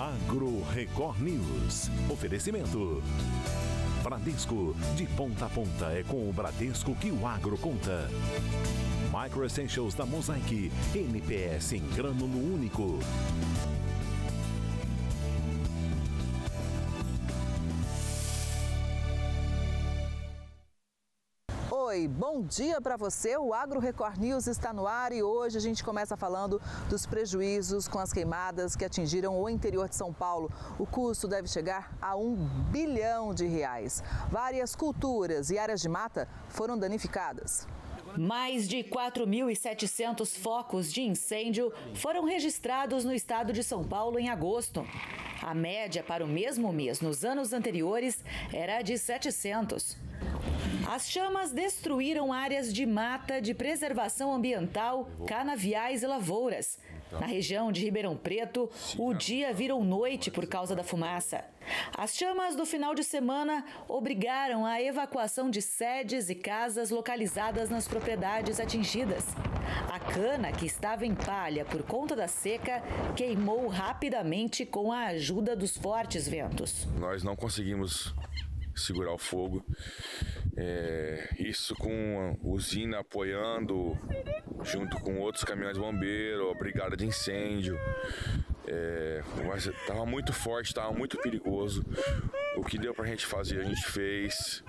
Agro Record News. Oferecimento. Bradesco, de ponta a ponta é com o Bradesco que o agro conta. Micro Essentials da Mosaic, NPS em grânulo único. Oi, bom dia para você. O Agro Record News está no ar e hoje a gente começa falando dos prejuízos com as queimadas que atingiram o interior de São Paulo. O custo deve chegar a R$1 bilhão. Várias culturas e áreas de mata foram danificadas. Mais de 4.700 focos de incêndio foram registrados no estado de São Paulo em agosto. A média para o mesmo mês nos anos anteriores era de 700. As chamas destruíram áreas de mata de preservação ambiental, canaviais e lavouras. Na região de Ribeirão Preto, o dia virou noite por causa da fumaça. As chamas do final de semana obrigaram a evacuação de sedes e casas localizadas nas propriedades atingidas. A cana, que estava em palha por conta da seca, queimou rapidamente com a ajuda dos fortes ventos. Nós não conseguimos segurar o fogo, isso com a usina apoiando, junto com outros caminhões de bombeiro, a brigada de incêndio, mas estava muito forte, estava muito perigoso. O que deu pra gente fazer, a gente fez.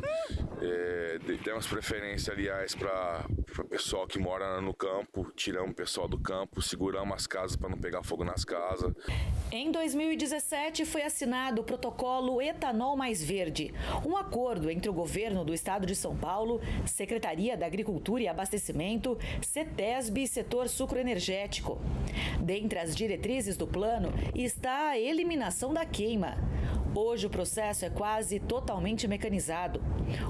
Demos preferência, aliás, para o pessoal que mora no campo, tiramos o pessoal do campo, seguramos as casas para não pegar fogo nas casas. Em 2017 foi assinado o protocolo Etanol Mais Verde, um acordo entre o governo do estado de São Paulo, Secretaria da Agricultura e Abastecimento, CETESB e setor sucroenergético. Dentre as diretrizes do plano está a eliminação da queima. Hoje o processo é quase totalmente mecanizado.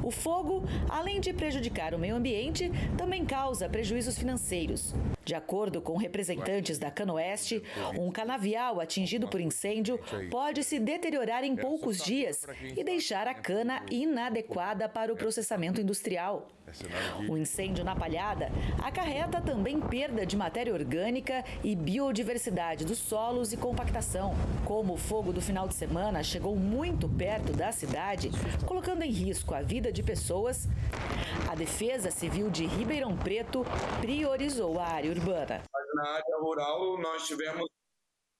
O fogo, além de prejudicar o meio ambiente, também causa prejuízos financeiros. De acordo com representantes da Canoeste, um canavial atingido por incêndio pode se deteriorar em poucos dias e deixar a cana inadequada para o processamento industrial. O incêndio na palhada acarreta também perda de matéria orgânica e biodiversidade dos solos e compactação. Como o fogo do final de semana chegou muito perto da cidade, colocando em risco a vida de pessoas, a Defesa Civil de Ribeirão Preto priorizou a área urbana. Na área rural nós tivemos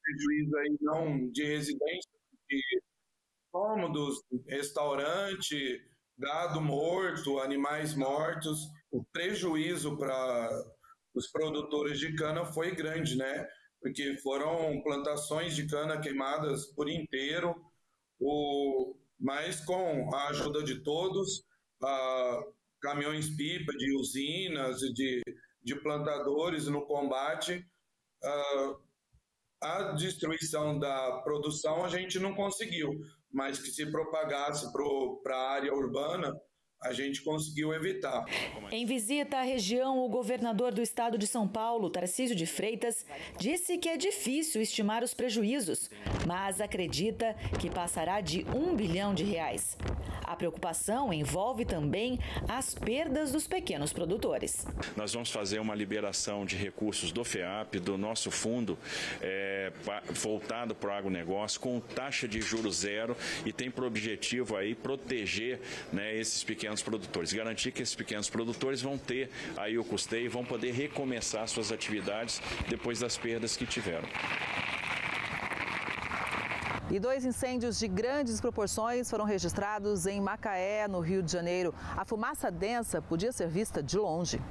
prejuízo aí não de residência, de cômodos, restaurante, gado morto, animais mortos. O prejuízo para os produtores de cana foi grande, né? Porque foram plantações de cana queimadas por inteiro, mas com a ajuda de todos, caminhões-pipa de usinas, de plantadores no combate, a destruição da produção a gente não conseguiu, mas que se propagasse para a área urbana, a gente conseguiu evitar. Em visita à região, o governador do estado de São Paulo, Tarcísio de Freitas, disse que é difícil estimar os prejuízos, mas acredita que passará de R$1 bilhão. A preocupação envolve também as perdas dos pequenos produtores. Nós vamos fazer uma liberação de recursos do FEAP, do nosso fundo voltado para o agronegócio, com taxa de juros zero, e tem por objetivo aí proteger, né, esses pequenos produtores, garantir que esses pequenos produtores vão ter aí o custeio e vão poder recomeçar suas atividades depois das perdas que tiveram. E 2 incêndios de grandes proporções foram registrados em Macaé, no Rio de Janeiro. A fumaça densa podia ser vista de longe.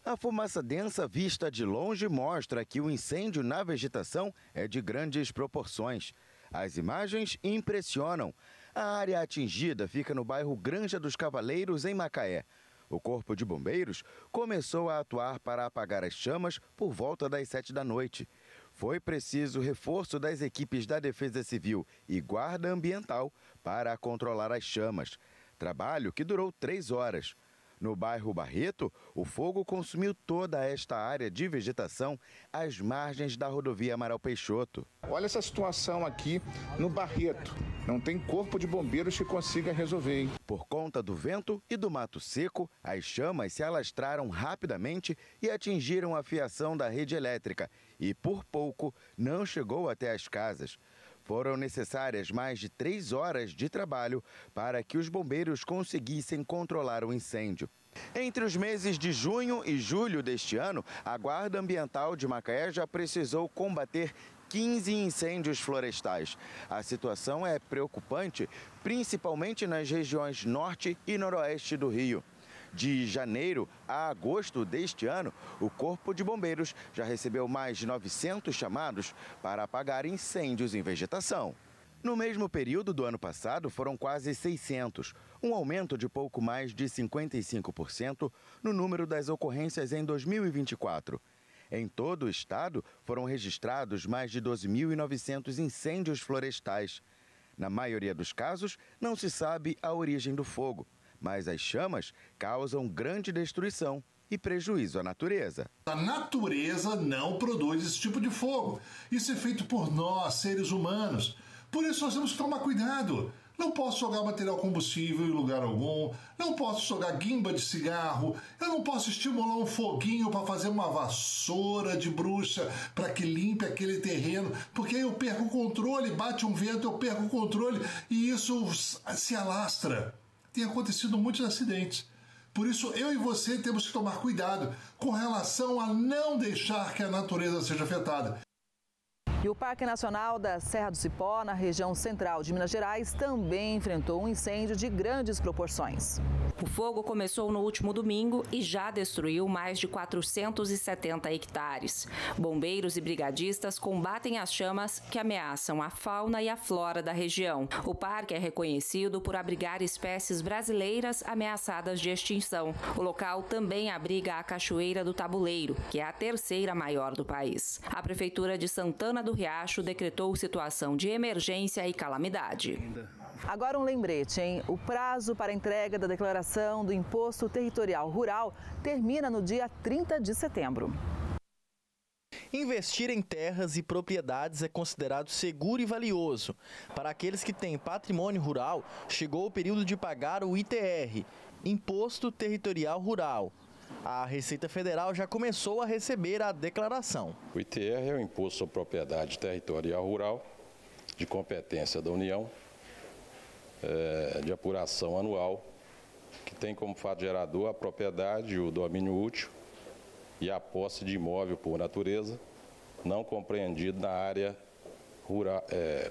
A fumaça densa vista de longe mostra que o incêndio na vegetação é de grandes proporções. As imagens impressionam. A área atingida fica no bairro Granja dos Cavaleiros, em Macaé. O Corpo de Bombeiros começou a atuar para apagar as chamas por volta das 7 da noite. Foi preciso reforço das equipes da Defesa Civil e Guarda Ambiental para controlar as chamas. Trabalho que durou 3 horas. No bairro Barreto, o fogo consumiu toda esta área de vegetação às margens da rodovia Amaral Peixoto. Olha essa situação aqui no Barreto. Não tem corpo de bombeiros que consiga resolver, hein? Por conta do vento e do mato seco, as chamas se alastraram rapidamente e atingiram a fiação da rede elétrica e, por pouco, não chegou até as casas. Foram necessárias mais de 3 horas de trabalho para que os bombeiros conseguissem controlar o incêndio. Entre os meses de junho e julho deste ano, a Guarda Ambiental de Macaé já precisou combater 15 incêndios florestais. A situação é preocupante, principalmente nas regiões norte e noroeste do Rio. De janeiro a agosto deste ano, o Corpo de Bombeiros já recebeu mais de 900 chamados para apagar incêndios em vegetação. No mesmo período do ano passado, foram quase 600, um aumento de pouco mais de 55% no número das ocorrências em 2024. Em todo o estado, foram registrados mais de 12.900 incêndios florestais. Na maioria dos casos, não se sabe a origem do fogo, mas as chamas causam grande destruição e prejuízo à natureza. A natureza não produz esse tipo de fogo. Isso é feito por nós, seres humanos. Por isso nós temos que tomar cuidado. Não posso jogar material combustível em lugar algum, não posso jogar guimba de cigarro, eu não posso estimular um foguinho para fazer uma vassoura de bruxa para que limpe aquele terreno, porque aí eu perco o controle, bate um vento, eu perco o controle e isso se alastra. Tem acontecido muitos acidentes. Por isso, eu e você temos que tomar cuidado com relação a não deixar que a natureza seja afetada. E o Parque Nacional da Serra do Cipó, na região central de Minas Gerais, também enfrentou um incêndio de grandes proporções. O fogo começou no último domingo e já destruiu mais de 470 hectares. Bombeiros e brigadistas combatem as chamas que ameaçam a fauna e a flora da região. O parque é reconhecido por abrigar espécies brasileiras ameaçadas de extinção. O local também abriga a Cachoeira do Tabuleiro, que é a terceira maior do país. A Prefeitura de Santana do Riacho decretou situação de emergência e calamidade. Agora um lembrete, hein? O prazo para entrega da declaração do Imposto Territorial Rural termina no dia 30 de setembro. Investir em terras e propriedades é considerado seguro e valioso. Para aqueles que têm patrimônio rural, chegou o período de pagar o ITR, Imposto Territorial Rural. A Receita Federal já começou a receber a declaração. O ITR é o Imposto sobre Propriedade Territorial Rural, de competência da União, de apuração anual, que tem como fato gerador a propriedade, o domínio útil e a posse de imóvel por natureza, não compreendido na área rural,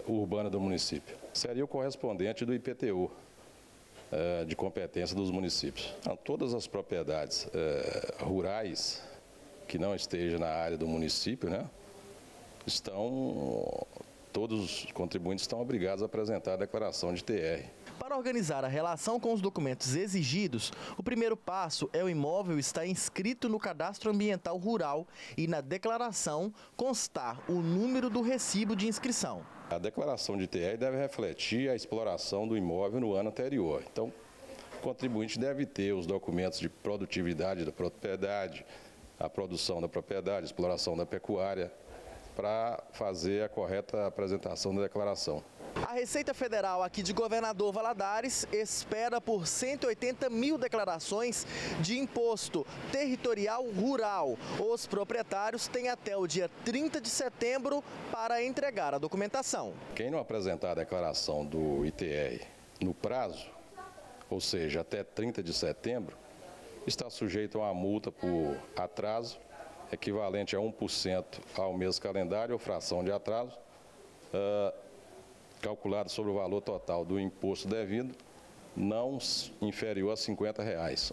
urbana do município. Seria o correspondente do IPTU, de competência dos municípios. Então, todas as propriedades rurais que não estejam na área do município, né, todos os contribuintes estão obrigados a apresentar a declaração de TR. Para organizar a relação com os documentos exigidos, o primeiro passo é o imóvel estar inscrito no Cadastro Ambiental Rural e na declaração constar o número do recibo de inscrição. A declaração de TR deve refletir a exploração do imóvel no ano anterior. Então, o contribuinte deve ter os documentos de produtividade da propriedade, a produção da propriedade, a exploração da pecuária, para fazer a correta apresentação da declaração. A Receita Federal aqui de Governador Valadares espera por 180 mil declarações de imposto territorial rural. Os proprietários têm até o dia 30 de setembro para entregar a documentação. Quem não apresentar a declaração do ITR no prazo, ou seja, até 30 de setembro, está sujeito a uma multa por atraso, equivalente a 1% ao mês calendário ou fração de atraso, calculado sobre o valor total do imposto devido, não inferior a R$ 50.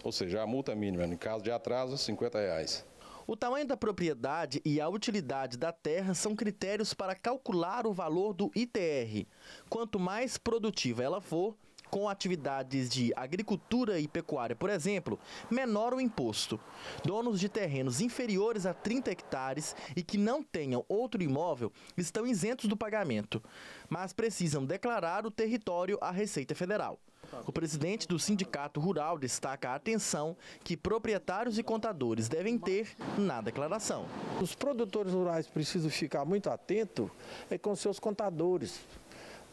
Ou seja, a multa mínima, no caso de atraso, R$ 50. O tamanho da propriedade e a utilidade da terra são critérios para calcular o valor do ITR. Quanto mais produtiva ela for, com atividades de agricultura e pecuária, por exemplo, menor o imposto. Donos de terrenos inferiores a 30 hectares e que não tenham outro imóvel estão isentos do pagamento, mas precisam declarar o território à Receita Federal. O presidente do Sindicato Rural destaca a atenção que proprietários e contadores devem ter na declaração. Os produtores rurais precisam ficar muito atentos com seus contadores,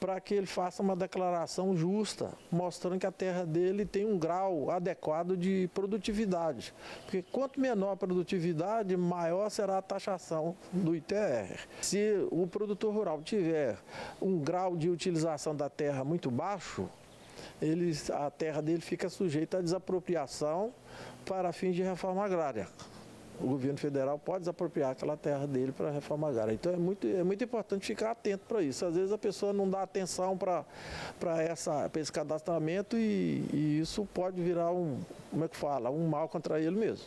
para que ele faça uma declaração justa, mostrando que a terra dele tem um grau adequado de produtividade. Porque quanto menor a produtividade, maior será a taxação do ITR. Se o produtor rural tiver um grau de utilização da terra muito baixo, a terra dele fica sujeita à desapropriação para fins de reforma agrária. O governo federal pode desapropriar aquela terra dele para a reforma agrária. Então é muito importante ficar atento para isso. Às vezes a pessoa não dá atenção para esse cadastramento e isso pode virar um mal contra ele mesmo.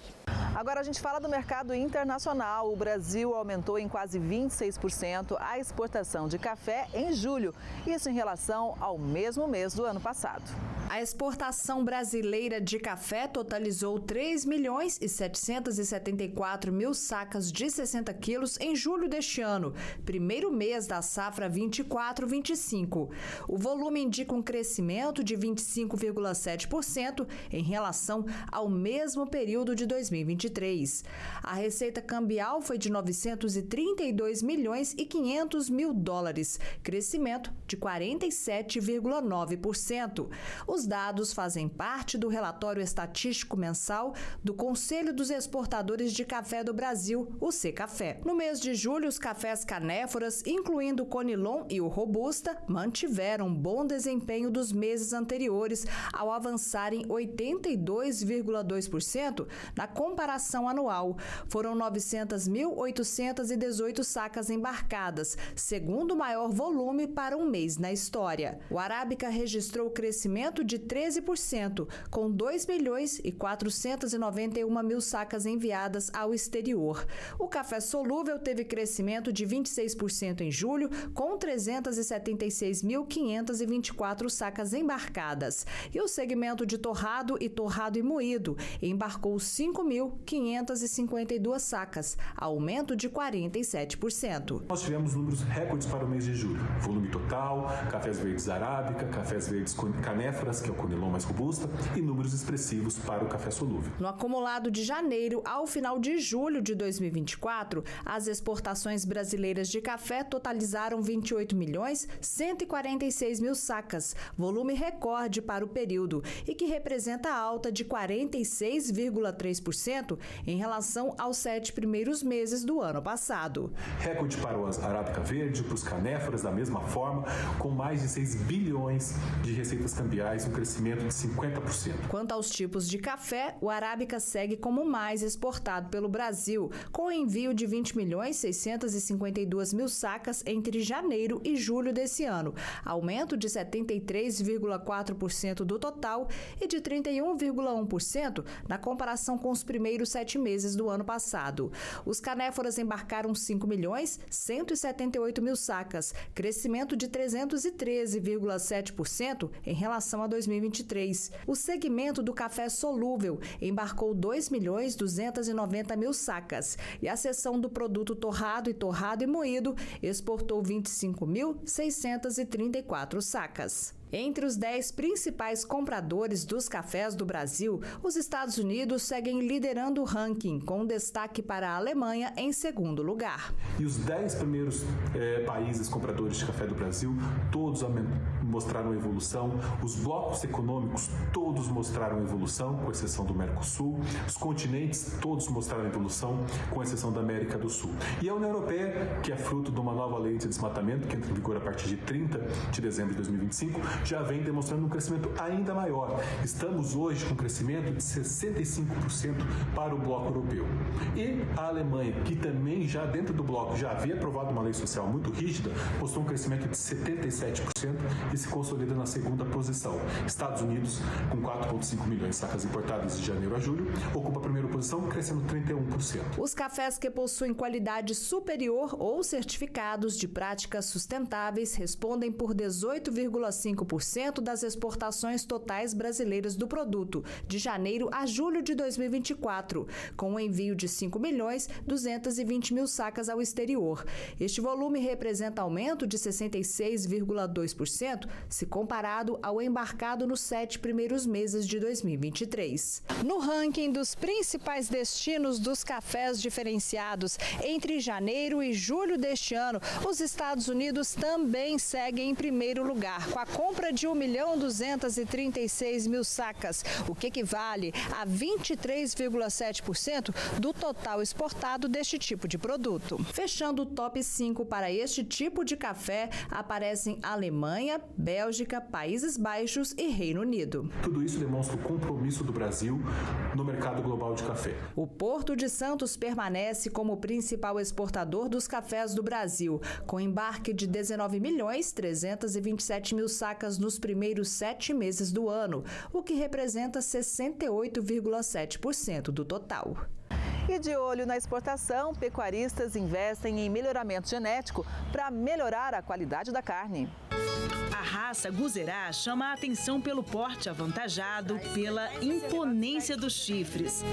Agora a gente fala do mercado internacional. O Brasil aumentou em quase 26% a exportação de café em julho, isso em relação ao mesmo mês do ano passado. A exportação brasileira de café totalizou 3.774.000 sacas de 60 quilos em julho deste ano, primeiro mês da safra 24-25. O volume indica um crescimento de 25,7% em relação ao mesmo período de 2023. A receita cambial foi de 932 milhões e 500 mil dólares, crescimento de 47,9%. Os dados fazem parte do relatório estatístico mensal do Conselho dos Exportadores de Café do Brasil, o Secafé. No mês de julho, os cafés canéforas, incluindo o Conilon e o Robusta, mantiveram bom desempenho dos meses anteriores, ao avançarem 82,2% na comparação anual. Foram 900.818 sacas embarcadas, segundo maior volume para um mês na história. O Arábica registrou crescimento de 13%, com 2.491.000 sacas enviadas ao exterior. O café solúvel teve crescimento de 26% em julho, com 376.524 sacas embarcadas. E o segmento de torrado e moído embarcou 5.552 sacas, aumento de 47%. Nós tivemos números recordes para o mês de julho. Volume total, cafés verdes Arábica, cafés verdes canéforas, que é o Conilon mais robusta, e números expressivos para o café solúvel. No acumulado de janeiro ao final de julho de 2024, as exportações brasileiras de café totalizaram 28.146.000 sacas, volume recorde para o período e que representa a alta de 46,3% em relação aos 7 primeiros meses do ano passado. Recorde para o Arábica verde, para os canéforas da mesma forma, com mais de 6 bilhões de receitas cambiais, um crescimento de 50%. Quanto aos tipos de café, o Arábica segue como o mais exportado pelo Brasil, com envio de 20.652.000 sacas entre janeiro e julho desse ano, aumento de 73,4% do total e de 31,1% na comparação com os primeiros 7 meses do ano passado. Os canéforas embarcaram 5.178.000 sacas, crescimento de 313,7% em relação a 2023. O segmento do café solúvel embarcou 2.290.000 sacas e a seção do produto torrado e moído exportou 25.634 sacas. Entre os 10 principais compradores dos cafés do Brasil, os Estados Unidos seguem liderando o ranking, com destaque para a Alemanha em segundo lugar. E os 10 primeiros países compradores de café do Brasil, todos mostraram evolução. Os blocos econômicos, todos mostraram evolução, com exceção do Mercosul. Os continentes, todos mostraram evolução, com exceção da América do Sul. E a União Europeia, que é fruto de uma nova lei de desmatamento, que entra em vigor a partir de 30 de dezembro de 2025, já vem demonstrando um crescimento ainda maior. Estamos hoje com um crescimento de 65% para o bloco europeu. E a Alemanha, que também já dentro do bloco já havia aprovado uma lei social muito rígida, mostrou um crescimento de 77% e se consolida na segunda posição. Estados Unidos, com 4,5 milhões de sacas importadas de janeiro a julho, ocupa a primeira posição, crescendo 31%. Os cafés que possuem qualidade superior ou certificados de práticas sustentáveis respondem por 18,5% 25% das exportações totais brasileiras do produto, de janeiro a julho de 2024, com o envio de 5.220.000 sacas ao exterior. Este volume representa aumento de 66,2% se comparado ao embarcado nos 7 primeiros meses de 2023. No ranking dos principais destinos dos cafés diferenciados entre janeiro e julho deste ano, os Estados Unidos também seguem em primeiro lugar, com a compra de 1.236.000 sacas, o que equivale a 23,7% do total exportado deste tipo de produto. Fechando o top 5 para este tipo de café, aparecem Alemanha, Bélgica, Países Baixos e Reino Unido. Tudo isso demonstra o compromisso do Brasil no mercado global de café. O Porto de Santos permanece como o principal exportador dos cafés do Brasil, com embarque de 19.327.000 sacas nos primeiros 7 meses do ano, o que representa 68,7% do total. E de olho na exportação, pecuaristas investem em melhoramento genético para melhorar a qualidade da carne. A raça Guzerá chama a atenção pelo porte avantajado, pela imponência dos chifres.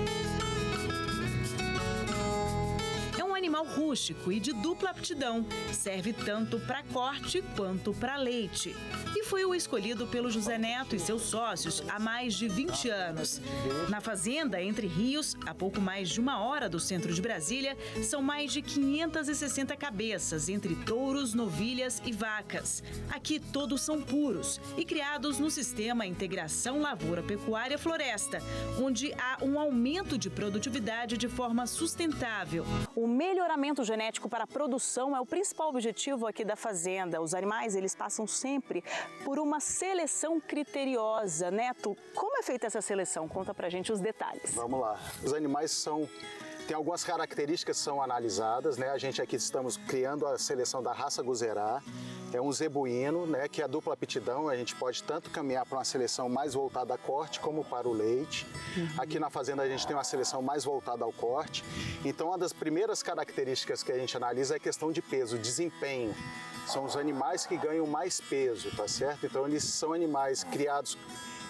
É um animal rústico e de dupla aptidão. Serve tanto para corte quanto para leite. E foi o escolhido pelo José Neto e seus sócios há mais de 20 anos. Na fazenda Entre Rios, a pouco mais de 1 hora do centro de Brasília, são mais de 560 cabeças, entre touros, novilhas e vacas. Aqui todos são puros e criados no sistema Integração Lavoura-Pecuária-Floresta, onde há um aumento de produtividade de forma sustentável. O melhoramento genético para a produção é o principal objetivo aqui da fazenda. Os animais, eles passam sempre por uma seleção criteriosa. Neto, como é feita essa seleção? Conta pra gente os detalhes. Vamos lá. Os animais tem algumas características que são analisadas, né? A gente aqui estamos criando a seleção da raça Guzerá. É um zebuíno, né, que é a dupla aptidão. A gente pode tanto caminhar para uma seleção mais voltada a corte como para o leite. Aqui na fazenda a gente tem uma seleção mais voltada ao corte. Então, uma das primeiras características que a gente analisa é a questão de peso, desempenho. São os animais que ganham mais peso, tá certo? Então, eles são animais criados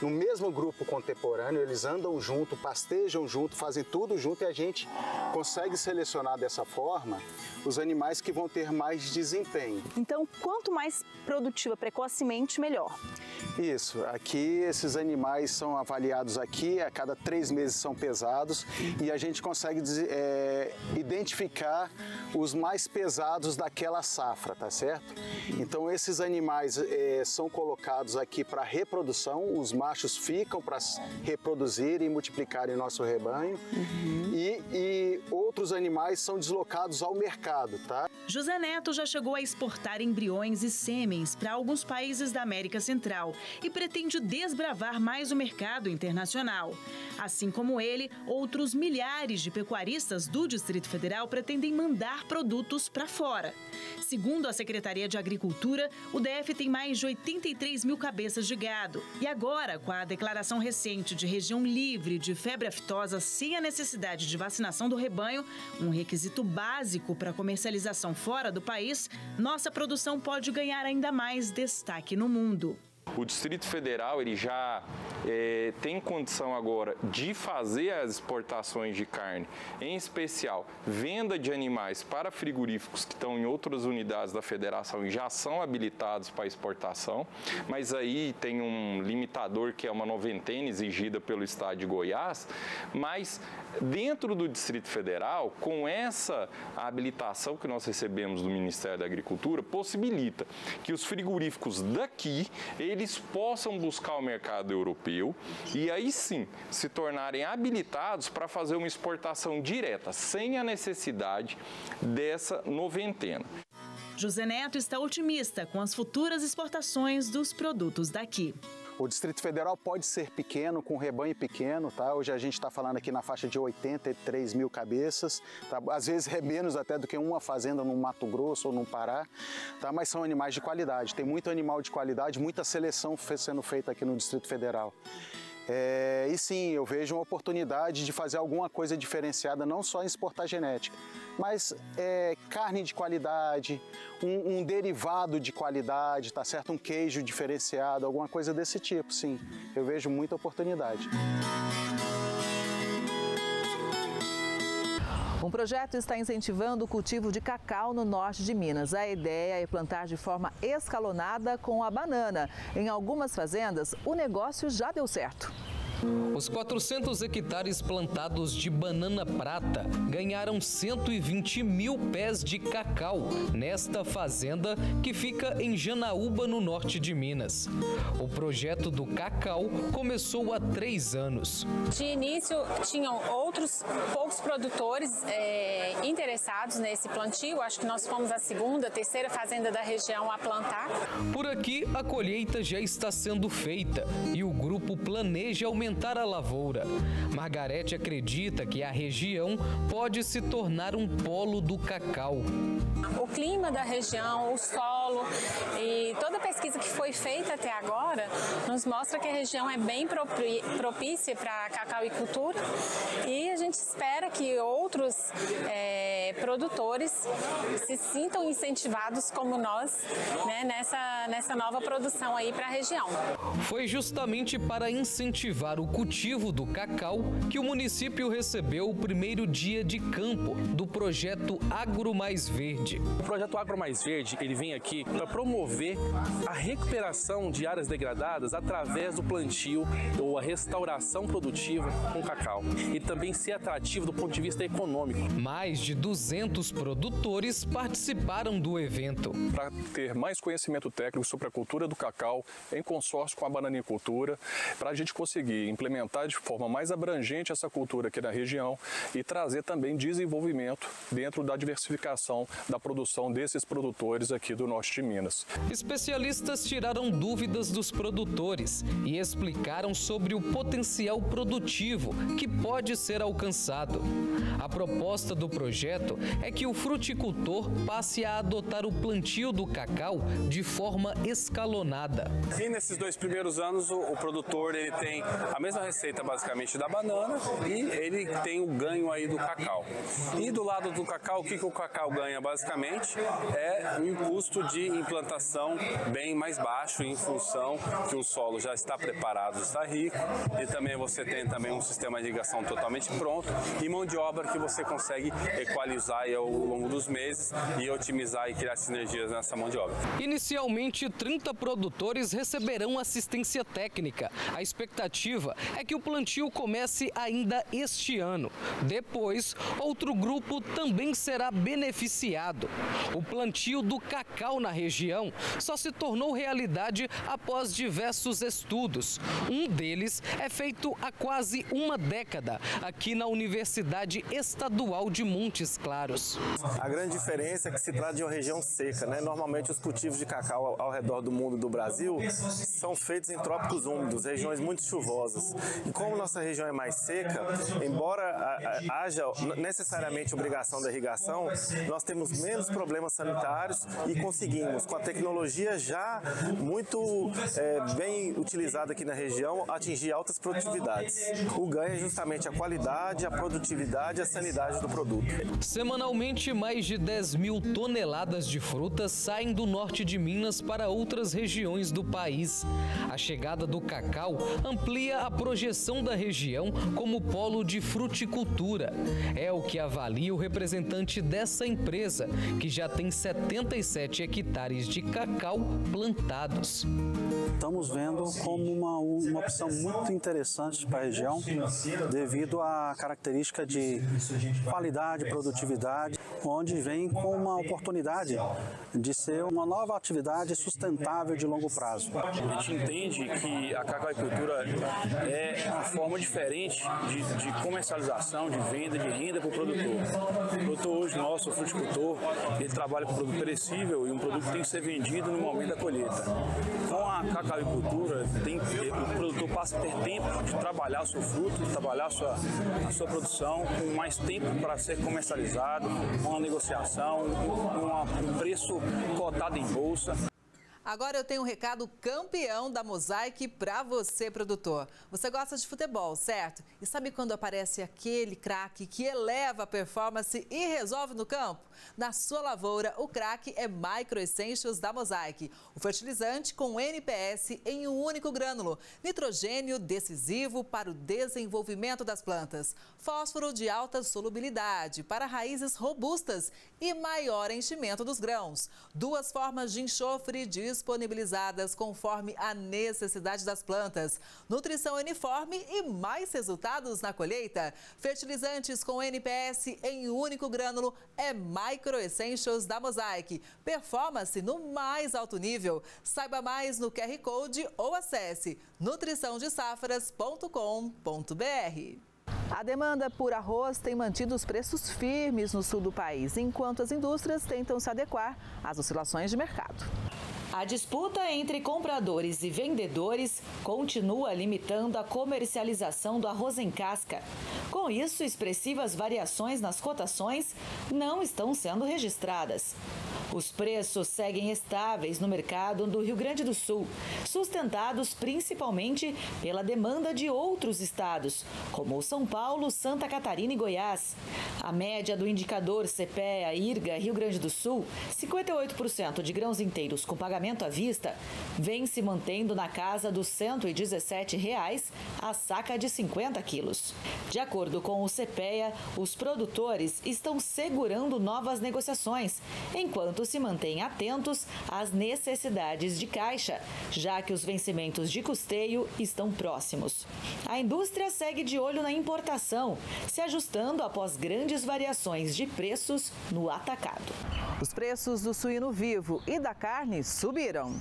no mesmo grupo contemporâneo, eles andam junto, pastejam junto, fazem tudo junto e a gente consegue selecionar dessa forma os animais que vão ter mais desempenho. Então, quanto mais produtiva precocemente, melhor. Isso, aqui esses animais são avaliados aqui, a cada 3 meses são pesados e a gente consegue identificar os mais pesados daquela safra, tá certo? Então esses animais são colocados aqui para reprodução, os machos ficam para reproduzir e multiplicar em nosso rebanho e outros animais são deslocados ao mercado, tá? José Neto já chegou a exportar embriões e sêmens para alguns países da América Central e pretende desbravar mais o mercado internacional. Assim como ele, outros milhares de pecuaristas do Distrito Federal pretendem mandar produtos para fora. Segundo a Secretaria de Agricultura, o DF tem mais de 83 mil cabeças de gado. E agora, com a declaração recente de região livre de febre aftosa sem a necessidade de vacinação do rebanho, um requisito básico para comercialização fora do país, nossa produção pode ganhar ainda mais destaque no mundo. O Distrito Federal ele já tem condição agora de fazer as exportações de carne, em especial venda de animais para frigoríficos que estão em outras unidades da federação e já são habilitados para exportação, mas aí tem um limitador que é uma noventena exigida pelo Estado de Goiás, mas dentro do Distrito Federal, com essa habilitação que nós recebemos do Ministério da Agricultura, possibilita que os frigoríficos daqui eles possam buscar o mercado europeu e aí sim se tornarem habilitados para fazer uma exportação direta, sem a necessidade dessa noventena. José Neto está otimista com as futuras exportações dos produtos daqui. O Distrito Federal pode ser pequeno, com rebanho pequeno, tá? Hoje a gente está falando aqui na faixa de 83 mil cabeças, tá? Às vezes é menos até do que uma fazenda no Mato Grosso ou no Pará, tá? Mas são animais de qualidade, tem muito animal de qualidade, muita seleção sendo feita aqui no Distrito Federal. E sim, eu vejo uma oportunidade de fazer alguma coisa diferenciada, não só em exportar genética, mas carne de qualidade, um derivado de qualidade, tá certo? Um queijo diferenciado, alguma coisa desse tipo, sim. Eu vejo muita oportunidade. Um projeto está incentivando o cultivo de cacau no norte de Minas. A ideia é plantar de forma escalonada com a banana. Em algumas fazendas, o negócio já deu certo. Os 400 hectares plantados de banana prata ganharam 120 mil pés de cacau nesta fazenda que fica em Janaúba, no norte de Minas. O projeto do cacau começou há 3 anos. De início, tinham poucos produtores interessados nesse plantio. Acho que nós fomos a segunda, terceira fazenda da região a plantar. Por aqui, a colheita já está sendo feita e o grupo planeja aumentar a lavoura. Margarete acredita que a região pode se tornar um polo do cacau. O clima da região, o solo e toda a pesquisa que foi feita até agora nos mostra que a região é bem propícia para a cacauicultura e a gente espera que outros produtores se sintam incentivados como nós, né, nessa nova produção aí para a região. Foi justamente para incentivar o cultivo do cacau que o município recebeu o primeiro dia de campo do projeto Agro Mais Verde. O projeto Agro Mais Verde, ele vem aqui para promover a recuperação de áreas degradadas através do plantio ou a restauração produtiva com cacau e também ser atrativo do ponto de vista econômico. Mais de 200 produtores participaram do evento. Para ter mais conhecimento técnico sobre a cultura do cacau em consórcio com a bananicultura, para a gente conseguir implementar de forma mais abrangente essa cultura aqui na região e trazer também desenvolvimento dentro da diversificação da produção desses produtores aqui do norte de Minas. Especialistas tiraram dúvidas dos produtores e explicaram sobre o potencial produtivo que pode ser alcançado. A proposta do projeto é que o fruticultor passe a adotar o plantio do cacau de forma escalonada. E nesses 2 primeiros anos o produtor ele tem a mesma receita basicamente da banana e ele tem o ganho aí do cacau. E do lado do cacau, o que o cacau ganha basicamente é um custo de implantação bem mais baixo em função que o solo já está preparado, está rico e também você tem também um sistema de irrigação totalmente pronto e mão de obra que você consegue equalizar aí ao longo dos meses e otimizar e criar sinergias nessa mão de obra. Inicialmente, 30 produtores receberão assistência técnica. A expectativa é que o plantio comece ainda este ano. Depois, outro grupo também será beneficiado. O plantio do cacau na região só se tornou realidade após diversos estudos. Um deles é feito há quase uma década, aqui na Universidade Estadual de Montes Claros. A grande diferença é que se trata de uma região seca, né? Normalmente os cultivos de cacau ao redor do mundo do Brasil são feitos em trópicos úmidos, regiões muito chuvosas. E como nossa região é mais seca, embora haja necessariamente obrigação da irrigação, nós temos menos problemas sanitários e conseguimos, com a tecnologia já muito bem utilizada aqui na região, atingir altas produtividades. O ganho é justamente a qualidade, a produtividade e a sanidade do produto. Semanalmente, mais de 10 mil toneladas de frutas saem do norte de Minas para outras regiões do país. A chegada do cacau amplia a projeção da região como polo de fruticultura. É o que avalia o representante dessa empresa, que já tem 77 hectares de cacau plantados. Estamos vendo como uma opção muito interessante para a região, devido à característica de qualidade e produtividade, onde vem com uma oportunidade de ser uma nova atividade sustentável de longo prazo. A gente entende que a cacauicultura é uma forma diferente de comercialização, de venda, de renda para o produtor. O produtor hoje nosso, o fruticultor, ele trabalha com produto perecível e um produto que tem que ser vendido no momento da colheita. Com a cacauicultura, o produtor passa a ter tempo de trabalhar o seu fruto, de trabalhar a sua produção, com mais tempo para ser comercializado, uma negociação, um preço cotado em bolsa. Agora eu tenho um recado campeão da Mosaic para você, produtor. Você gosta de futebol, certo? E sabe quando aparece aquele craque que eleva a performance e resolve no campo? Na sua lavoura, o craque é Micro Essentials da Mosaic. O fertilizante com NPS em um único grânulo. Nitrogênio decisivo para o desenvolvimento das plantas. Fósforo de alta solubilidade para raízes robustas e maior enchimento dos grãos. 2 formas de enxofre disponibilizadas conforme a necessidade das plantas. Nutrição uniforme e mais resultados na colheita. Fertilizantes com NPS em um único grânulo é Micro Essentials da Mosaic. Performance no mais alto nível. Saiba mais no QR Code ou acesse nutriçãodesafras.com.br. A demanda por arroz tem mantido os preços firmes no sul do país, enquanto as indústrias tentam se adequar às oscilações de mercado. A disputa entre compradores e vendedores continua limitando a comercialização do arroz em casca. Com isso, expressivas variações nas cotações não estão sendo registradas. Os preços seguem estáveis no mercado do Rio Grande do Sul, sustentados principalmente pela demanda de outros estados, como São Paulo, Santa Catarina e Goiás. A média do indicador CPEA-IRGA Rio Grande do Sul, 58% de grãos inteiros com pagamento à vista, vem se mantendo na casa dos R$ 117,00 a saca de 50 quilos. De acordo com o CPEA, os produtores estão segurando novas negociações, enquanto se mantêm atentos às necessidades de caixa, já que os vencimentos de custeio estão próximos. A indústria segue de olho na importação, se ajustando após grandes variações de preços no atacado. Os preços do suíno vivo e da carne subiram.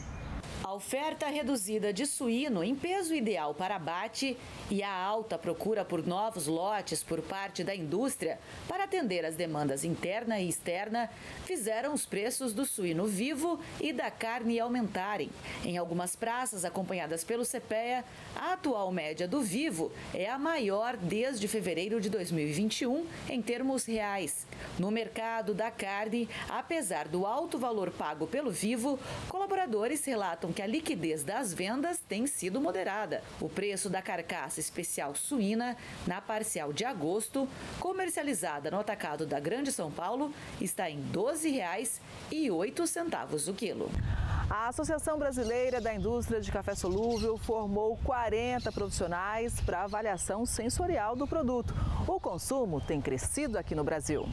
A oferta reduzida de suíno em peso ideal para abate e a alta procura por novos lotes por parte da indústria para atender às demandas interna e externa fizeram os preços do suíno vivo e da carne aumentarem. Em algumas praças acompanhadas pelo CPEA, a atual média do vivo é a maior desde fevereiro de 2021 em termos reais. No mercado da carne, apesar do alto valor pago pelo vivo, colaboradores relatam que a liquidez das vendas tem sido moderada. O preço da carcaça especial suína, na parcial de agosto, comercializada no atacado da Grande São Paulo, está em R$ 12,08 o quilo. A Associação Brasileira da Indústria de Café Solúvel formou 40 profissionais para avaliação sensorial do produto. O consumo tem crescido aqui no Brasil.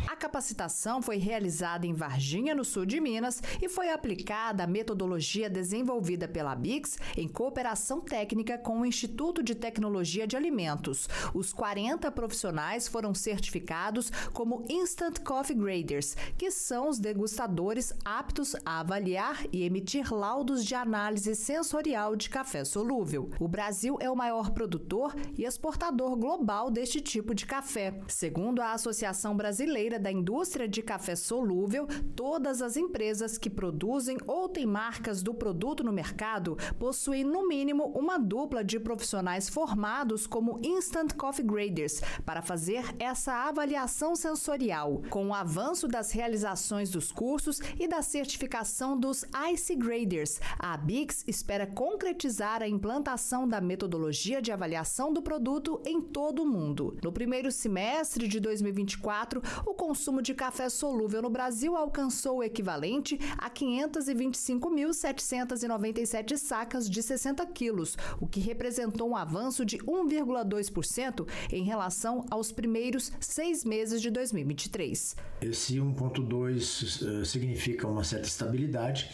A capacitação foi realizada em Varginha, no sul de Minas, e foi aplicada a metodologia desenvolvida pela BIX em cooperação técnica com o Instituto de Tecnologia de Alimentos. Os 40 profissionais foram certificados como Instant Coffee Graders, que são os degustadores aptos a avaliar e emitir laudos de análise sensorial de café solúvel. O Brasil é o maior produtor e exportador global deste tipo de café. Segundo a Associação Brasileira da Indústria de Café Solúvel, todas as empresas que produzem ou têm marcas do produto no mercado possuem, no mínimo, uma dupla de profissionais formados como Instant Coffee Graders para fazer essa avaliação sensorial. Com o avanço das realizações dos cursos e da certificação dos IC Graders, a BIX espera concretizar a implantação da metodologia de avaliação do produto em todo o mundo. No primeiro semestre de 2024, o consumo de café solúvel no Brasil alcançou o equivalente a 525.797 sacas de 60 quilos, o que representou um avanço de 1,2% em relação aos primeiros 6 meses de 2023. Esse 1,2 significa uma certa estabilidade,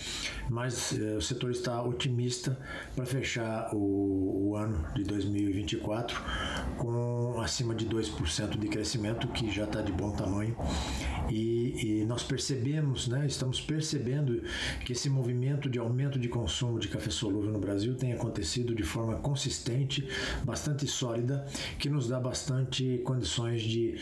mas o setor está otimista para fechar o ano de 2024 com acima de 2% de crescimento, que já está de bom tamanho. E nós percebemos, estamos percebendo que esse movimento de aumento de consumo de café solúvel no Brasil tem acontecido de forma consistente, bastante sólida, que nos dá bastante condições de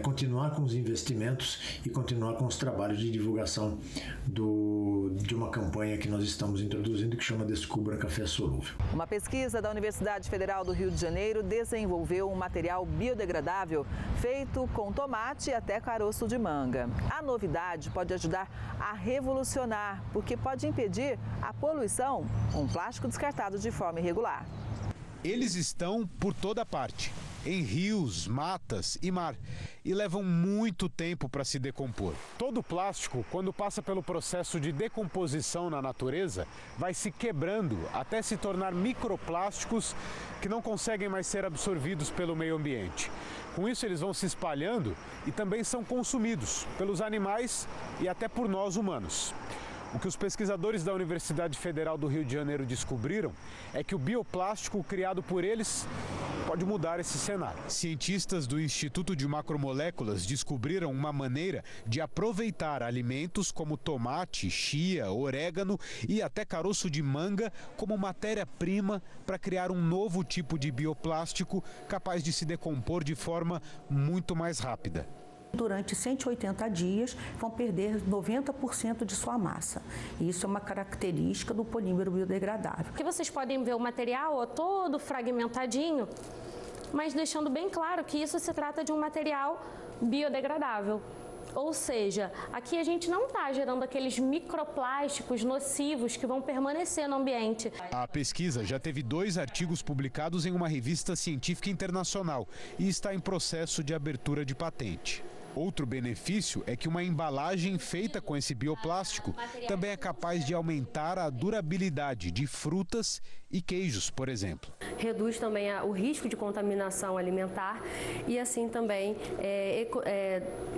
continuar com os investimentos e continuar com os trabalhos de divulgação de uma campanha que nós estamos introduzindo que chama Descubra Café Solúvel. Uma pesquisa da Universidade Federal do Rio de Janeiro desenvolveu um material biodegradável feito com tomate e até até caroço de manga. A novidade pode ajudar a revolucionar, porque pode impedir a poluição com plástico descartado de forma irregular. Eles estão por toda parte, em rios, matas e mar, e levam muito tempo para se decompor. Todo plástico, quando passa pelo processo de decomposição na natureza, vai se quebrando até se tornar microplásticos que não conseguem mais ser absorvidos pelo meio ambiente. Com isso, eles vão se espalhando e também são consumidos pelos animais e até por nós humanos. O que os pesquisadores da Universidade Federal do Rio de Janeiro descobriram é que o bioplástico criado por eles pode mudar esse cenário. Cientistas do Instituto de Macromoléculas descobriram uma maneira de aproveitar alimentos como tomate, chia, orégano e até caroço de manga como matéria-prima para criar um novo tipo de bioplástico capaz de se decompor de forma muito mais rápida. Durante 180 dias vão perder 90% de sua massa. Isso é uma característica do polímero biodegradável. Aqui vocês podem ver o material todo fragmentadinho, mas deixando bem claro que isso se trata de um material biodegradável. Ou seja, aqui a gente não está gerando aqueles microplásticos nocivos que vão permanecer no ambiente. A pesquisa já teve 2 artigos publicados em uma revista científica internacional e está em processo de abertura de patente. Outro benefício é que uma embalagem feita com esse bioplástico também é capaz de aumentar a durabilidade de frutas e queijos, por exemplo. Reduz também o risco de contaminação alimentar e assim também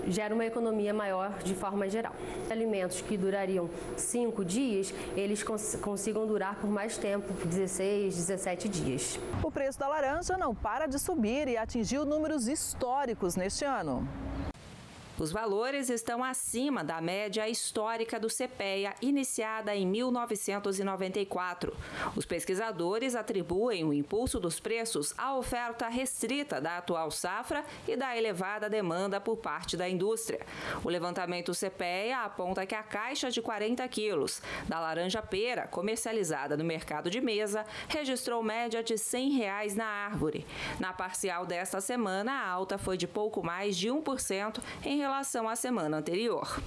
gera uma economia maior de forma geral. Alimentos que durariam 5 dias, eles consigam durar por mais tempo, 16, 17 dias. O preço da laranja não para de subir e atingiu números históricos neste ano. Os valores estão acima da média histórica do CPEA, iniciada em 1994. Os pesquisadores atribuem o impulso dos preços à oferta restrita da atual safra e da elevada demanda por parte da indústria. O levantamento CPEA aponta que a caixa de 40 quilos da laranja pera, comercializada no mercado de mesa, registrou média de R$ 100 na árvore. Na parcial desta semana, a alta foi de pouco mais de 1% em relação à semana anterior.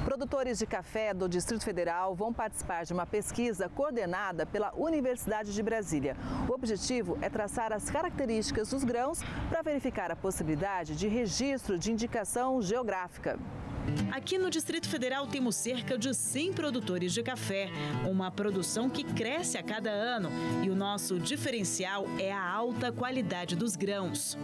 Produtores de café do Distrito Federal vão participar de uma pesquisa coordenada pela Universidade de Brasília. O objetivo é traçar as características dos grãos para verificar a possibilidade de registro de indicação geográfica. Aqui no Distrito Federal temos cerca de 100 produtores de café, uma produção que cresce a cada ano e o nosso diferencial é a alta qualidade dos grãos.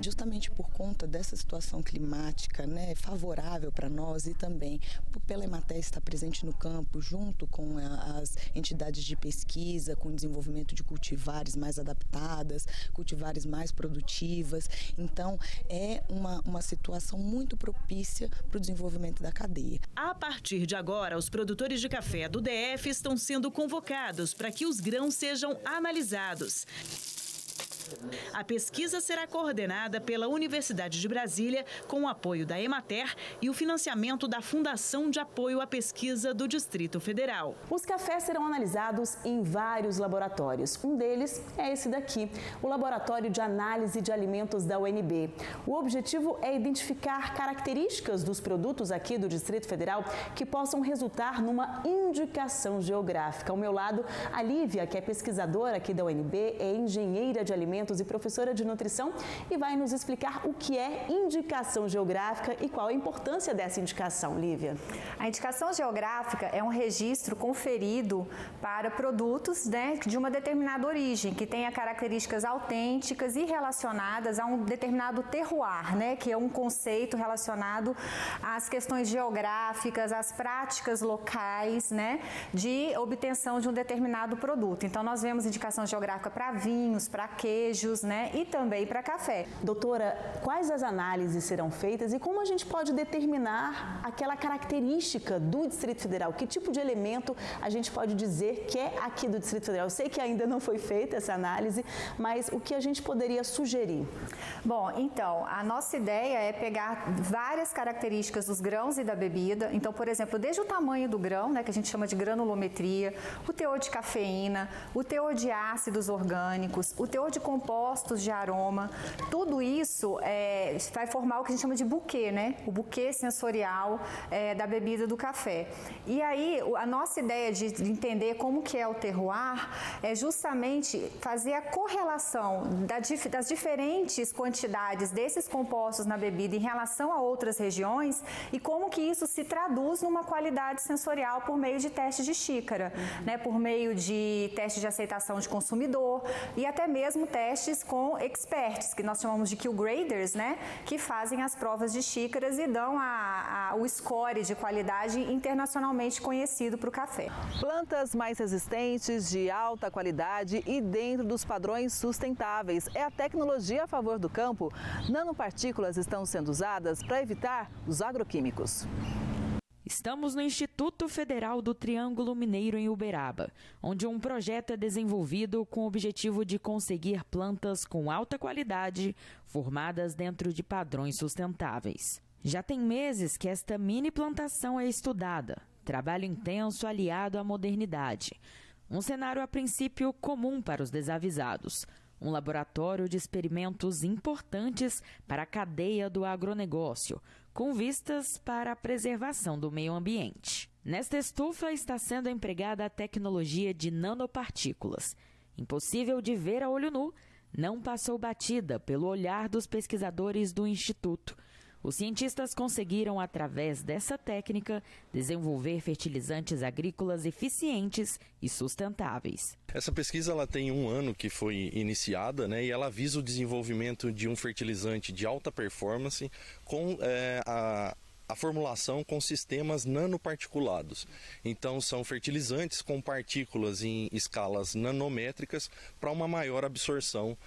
Justamente por conta dessa situação climática, favorável para nós e também pela Emater estar presente no campo junto com as entidades de pesquisa, com o desenvolvimento de cultivares mais adaptadas, cultivares mais produtivas. Então, é uma situação muito propícia para o desenvolvimento da cadeia. A partir de agora, os produtores de café do DF estão sendo convocados para que os grãos sejam analisados. A pesquisa será coordenada pela Universidade de Brasília, com o apoio da Emater e o financiamento da Fundação de Apoio à Pesquisa do Distrito Federal. Os cafés serão analisados em vários laboratórios. Um deles é esse daqui, o Laboratório de Análise de Alimentos da UNB. O objetivo é identificar características dos produtos aqui do Distrito Federal que possam resultar numa indicação geográfica. Ao meu lado, a Lívia, que é pesquisadora aqui da UNB, é engenheira de alimentos e professora de nutrição e vai nos explicar o que é indicação geográfica e qual a importância dessa indicação, Lívia. A indicação geográfica é um registro conferido para produtos de uma determinada origem, que tenha características autênticas e relacionadas a um determinado terroir, que é um conceito relacionado às questões geográficas, às práticas locais, de obtenção de um determinado produto. Então, nós vemos indicação geográfica para vinhos, para queijos, e também para café. Doutora, quais as análises serão feitas e como a gente pode determinar aquela característica do Distrito Federal? Que tipo de elemento a gente pode dizer que é aqui do Distrito Federal? Eu sei que ainda não foi feita essa análise, mas o que a gente poderia sugerir? Bom, então, a nossa ideia é pegar várias características dos grãos e da bebida. Então, por exemplo, desde o tamanho do grão, que a gente chama de granulometria, o teor de cafeína, o teor de ácidos orgânicos, o teor de combustível compostos de aroma, tudo isso vai formar o que a gente chama de buquê, né? O buquê sensorial da bebida do café. E aí, a nossa ideia de entender como que é o terroir é justamente fazer a correlação das diferentes quantidades desses compostos na bebida em relação a outras regiões e como que isso se traduz numa qualidade sensorial por meio de testes de xícara, né? Por meio de testes de aceitação de consumidor e até mesmo testes com experts, que nós chamamos de Q-graders, né? Que fazem as provas de xícaras e dão o score de qualidade internacionalmente conhecido para o café. Plantas mais resistentes, de alta qualidade e dentro dos padrões sustentáveis. É a tecnologia a favor do campo. Nanopartículas estão sendo usadas para evitar os agroquímicos. Estamos no Instituto Federal do Triângulo Mineiro, em Uberaba, onde um projeto é desenvolvido com o objetivo de conseguir plantas com alta qualidade, formadas dentro de padrões sustentáveis. Já tem meses que esta mini plantação é estudada. Trabalho intenso aliado à modernidade. Um cenário a princípio comum para os desavisados. Um laboratório de experimentos importantes para a cadeia do agronegócio, com vistas para a preservação do meio ambiente. Nesta estufa está sendo empregada a tecnologia de nanopartículas. Impossível de ver a olho nu, não passou batida pelo olhar dos pesquisadores do Instituto. Os cientistas conseguiram, através dessa técnica, desenvolver fertilizantes agrícolas eficientes e sustentáveis. Essa pesquisa ela tem 1 ano que foi iniciada, né, e ela visa o desenvolvimento de um fertilizante de alta performance com a formulação com sistemas nanoparticulados. Então, são fertilizantes com partículas em escalas nanométricas para uma maior absorção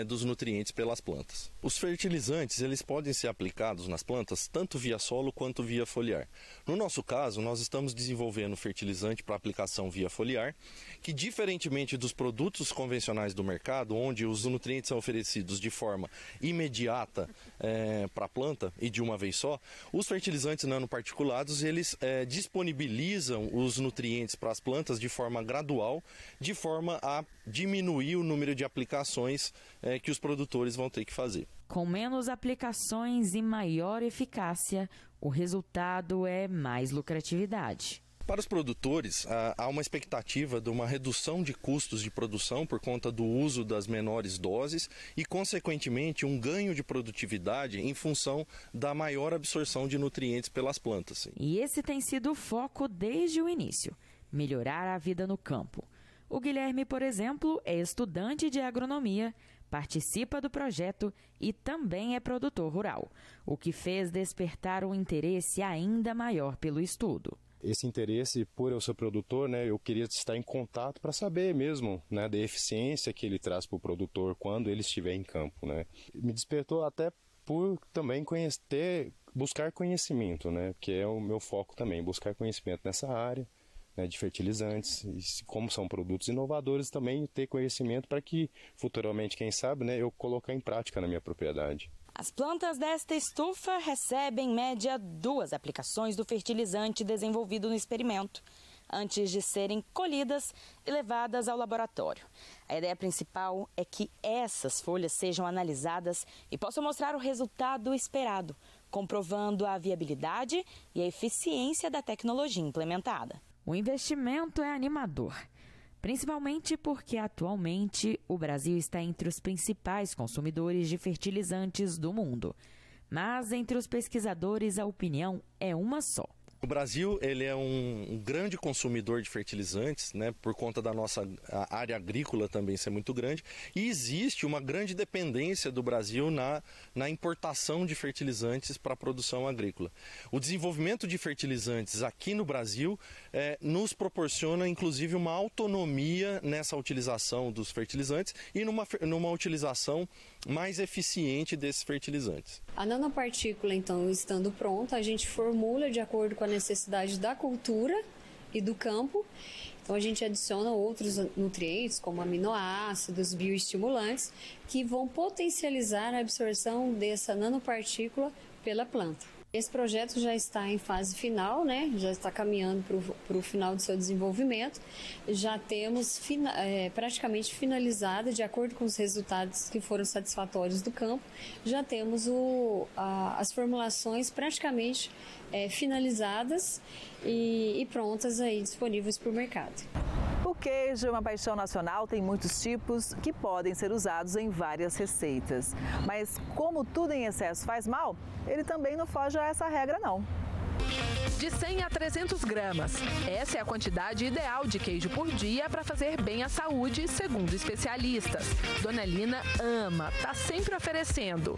dos nutrientes pelas plantas. Os fertilizantes eles podem ser aplicados nas plantas tanto via solo quanto via foliar. No nosso caso, nós estamos desenvolvendo fertilizante para aplicação via foliar, que diferentemente dos produtos convencionais do mercado, onde os nutrientes são oferecidos de forma imediata para a planta e de uma vez só, os fertilizantes nanoparticulados eles disponibilizam os nutrientes para as plantas de forma gradual, de forma a diminuir o número de aplicações que os produtores vão ter que fazer. Com menos aplicações e maior eficácia, o resultado é mais lucratividade. Para os produtores, há uma expectativa de uma redução de custos de produção por conta do uso das menores doses e, consequentemente, um ganho de produtividade em função da maior absorção de nutrientes pelas plantas. E esse tem sido o foco desde o início, melhorar a vida no campo. O Guilherme, por exemplo, é estudante de agronomia, participa do projeto e também é produtor rural, o que fez despertar um interesse ainda maior pelo estudo. Esse interesse por eu ser produtor, né, eu queria estar em contato para saber mesmo, né, da eficiência que ele traz para o produtor quando ele estiver em campo, né. Me despertou até por também buscar conhecimento, né, que é o meu foco também, buscar conhecimento nessa área, né, de fertilizantes, e como são produtos inovadores também ter conhecimento para que futuramente, quem sabe, né, eu colocar em prática na minha propriedade. As plantas desta estufa recebem, em média, 2 aplicações do fertilizante desenvolvido no experimento, antes de serem colhidas e levadas ao laboratório. A ideia principal é que essas folhas sejam analisadas e possam mostrar o resultado esperado, comprovando a viabilidade e a eficiência da tecnologia implementada. O investimento é animador, principalmente porque atualmente o Brasil está entre os principais consumidores de fertilizantes do mundo. Mas entre os pesquisadores a opinião é uma só. O Brasil ele é um grande consumidor de fertilizantes, né, por conta da nossa área agrícola também ser muito grande, e existe uma grande dependência do Brasil na importação de fertilizantes para a produção agrícola. O desenvolvimento de fertilizantes aqui no Brasil nos proporciona inclusive uma autonomia nessa utilização dos fertilizantes e numa utilização mais eficiente desses fertilizantes. A nanopartícula, então, estando pronta, a gente formula de acordo com a necessidade da cultura e do campo. Então, a gente adiciona outros nutrientes, como aminoácidos, bioestimulantes, que vão potencializar a absorção dessa nanopartícula pela planta. Esse projeto já está em fase final, né? Já está caminhando para o final do seu desenvolvimento. Já temos praticamente finalizada, de acordo com os resultados que foram satisfatórios do campo, já temos as formulações praticamente finalizadas e prontas aí, disponíveis para o mercado. O queijo é uma paixão nacional, tem muitos tipos que podem ser usados em várias receitas. Mas como tudo em excesso faz mal, ele também não foge a essa regra não. De 100 a 300 gramas. Essa é a quantidade ideal de queijo por dia para fazer bem à saúde, segundo especialistas. Dona Lina ama, tá sempre oferecendo.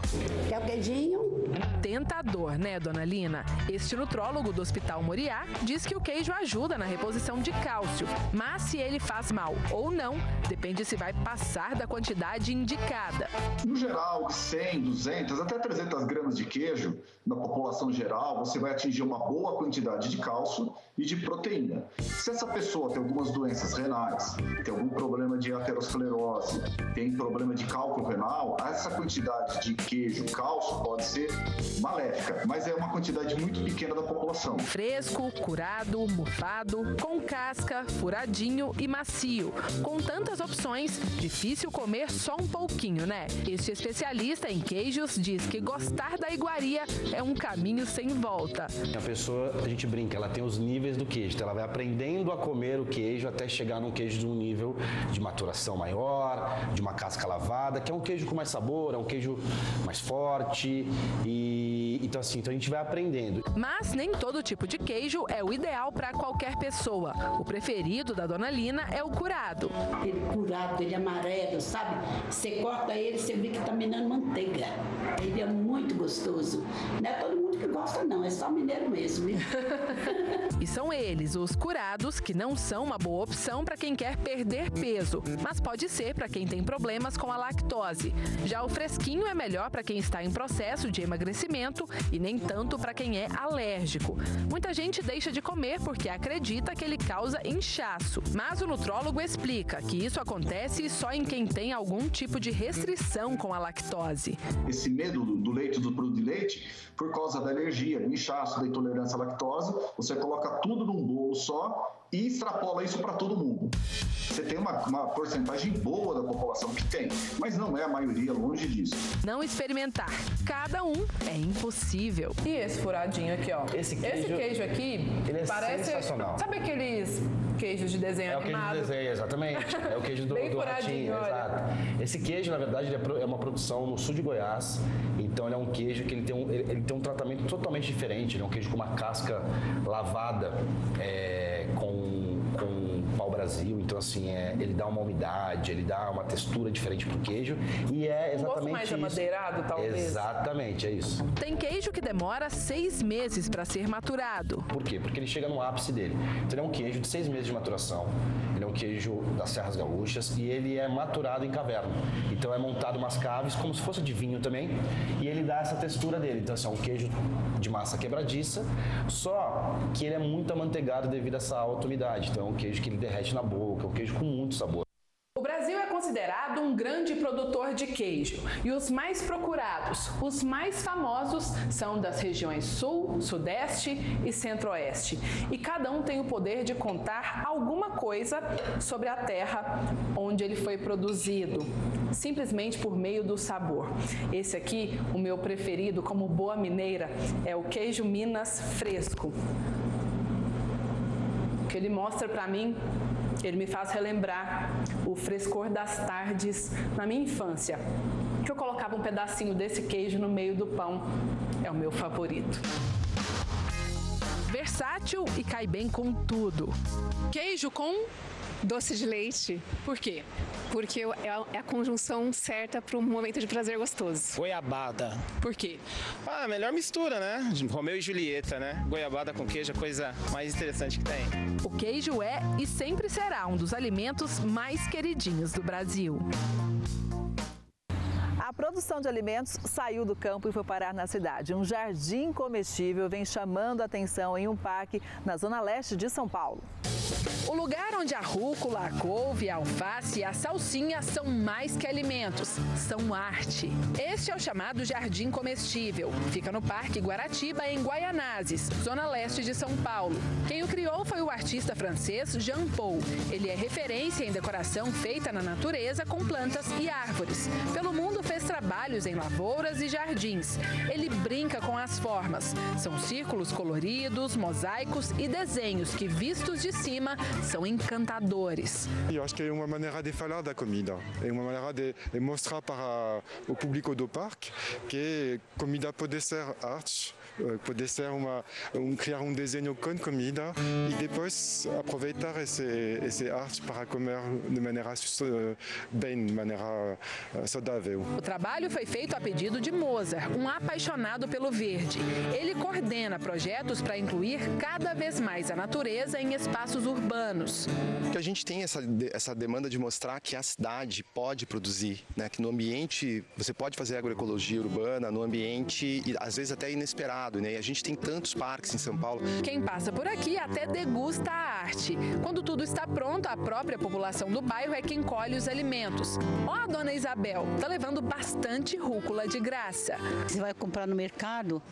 Quer o queijinho? Tentador, né, Dona Lina? Este nutrólogo do Hospital Moriá diz que o queijo ajuda na reposição de cálcio, mas se ele faz mal ou não, depende se vai passar da quantidade indicada. No geral, 100, 200, até 300 gramas de queijo, na população geral, você vai atingir uma boa quantidade de cálcio e de proteína. Se essa pessoa tem algumas doenças renais, tem algum problema de aterosclerose, tem problema de cálculo renal, essa quantidade de queijo, cálcio, pode ser maléfica, mas é uma quantidade muito pequena da população. Fresco, curado, mofado, com casca, furadinho e macio. Com tantas opções, difícil comer só um pouquinho, né? Este especialista em queijos diz que gostar da iguaria é um caminho sem volta. A pessoa, a gente brinca, ela tem os níveis do queijo, então ela vai aprendendo a comer o queijo até chegar num queijo de um nível de maturação maior, de uma casca lavada, que é um queijo com mais sabor, é um queijo mais forte então a gente vai aprendendo. Mas nem todo tipo de queijo é o ideal para qualquer pessoa. O preferido da Dona Lina é o curado. Ele curado, ele é amarelo, sabe? Você corta ele, você vê que tá minando manteiga. Ele é muito gostoso. Não é todo mundo que gosta não, é só mineiro mesmo. E são eles, os curados, que não são uma boa opção para quem quer perder peso, mas pode ser para quem tem problemas com a lactose. Já o fresquinho é melhor para quem está em processo de emagrecimento e nem tanto para quem é alérgico. Muita gente deixa de comer porque acredita que ele causa inchaço, mas o nutrólogo explica que isso acontece só em quem tem algum tipo de restrição com a lactose. Esse medo do leite, do produto de leite, por causa da alergia, do inchaço, da intolerância à lactose, você coloca tudo num bolo só e extrapola isso para todo mundo. Você tem uma porcentagem boa da população que tem, mas não é a maioria, longe disso. Não experimentar cada um é impossível. E esse furadinho aqui, ó? Esse queijo aqui ele parece... sensacional. Sabe aqueles queijos de desenho animado? É o queijo de desenho, exatamente. É o queijo do ratinho, exato. Esse queijo, na verdade, é uma produção no sul de Goiás. Então, ele é um queijo que ele tem um tratamento totalmente diferente. Ele é um queijo com uma casca lavada, com pau-brasil. Então, assim, ele dá uma umidade, ele dá uma textura diferente pro queijo. E é exatamente gosto mais amadeirado, talvez. Exatamente, é isso. Tem queijo que demora 6 meses para ser maturado. Por quê? Porque ele chega no ápice dele. Então, ele é um queijo de 6 meses de maturação. Ele é um queijo das Serras Gaúchas e ele é maturado em caverna. Então, é montado umas caves, como se fosse de vinho também, e ele dá essa textura dele. Então, assim, é um queijo de massa quebradiça, só que ele é muito amanteigado devido a essa alta umidade. Então, é um queijo que ele derrete na boca, é um queijo com muito sabor. O Brasil é considerado um grande produtor de queijo e os mais procurados, os mais famosos, são das regiões Sul, Sudeste e Centro-Oeste. E cada um tem o poder de contar alguma coisa sobre a terra onde ele foi produzido, simplesmente por meio do sabor. Esse aqui, o meu preferido como boa mineira, é o queijo Minas fresco. O que ele mostra para mim, ele me faz relembrar o frescor das tardes na minha infância, que eu colocava um pedacinho desse queijo no meio do pão. É o meu favorito. Versátil e cai bem com tudo. Queijo com doce de leite. Por quê? Porque é a conjunção certa para um momento de prazer gostoso. Goiabada. Por quê? A melhor mistura, né? Romeu e Julieta, né? Goiabada com queijo é a coisa mais interessante que tem. O queijo é e sempre será um dos alimentos mais queridinhos do Brasil. A produção de alimentos saiu do campo e foi parar na cidade. Um jardim comestível vem chamando a atenção em um parque na zona leste de São Paulo. O lugar onde a rúcula, a couve, a alface e a salsinha são mais que alimentos, são arte. Este é o chamado Jardim Comestível. Fica no Parque Guaratiba, em Guaianazes, zona leste de São Paulo. Quem o criou foi o artista francês Jean Paul. Ele é referência em decoração feita na natureza com plantas e árvores. Pelo mundo fez trabalhos em lavouras e jardins. Ele brinca com as formas. São círculos coloridos, mosaicos e desenhos que, vistos de cima, são encantadores. Eu acho que é uma maneira de falar da comida. É uma maneira de mostrar para o público do parque que comida pode ser arte, pode ser criar um desenho com comida e depois aproveitar esse arte para comer de maneira bem, de maneira saudável. O trabalho foi feito a pedido de Mozart, um apaixonado pelo verde. Ele coordena projetos para incluir cada vez mais a natureza em espaços urbanos. Que a gente tem essa demanda de mostrar que a cidade pode produzir, né? Que no ambiente você pode fazer agroecologia urbana, no ambiente às vezes até inesperado, né? E a gente tem tantos parques em São Paulo. Quem passa por aqui até degusta a arte. Quando tudo está pronto, a própria população do bairro é quem colhe os alimentos. Ó, a dona Isabel, tá levando bastante rúcula de graça. Você vai comprar no mercado,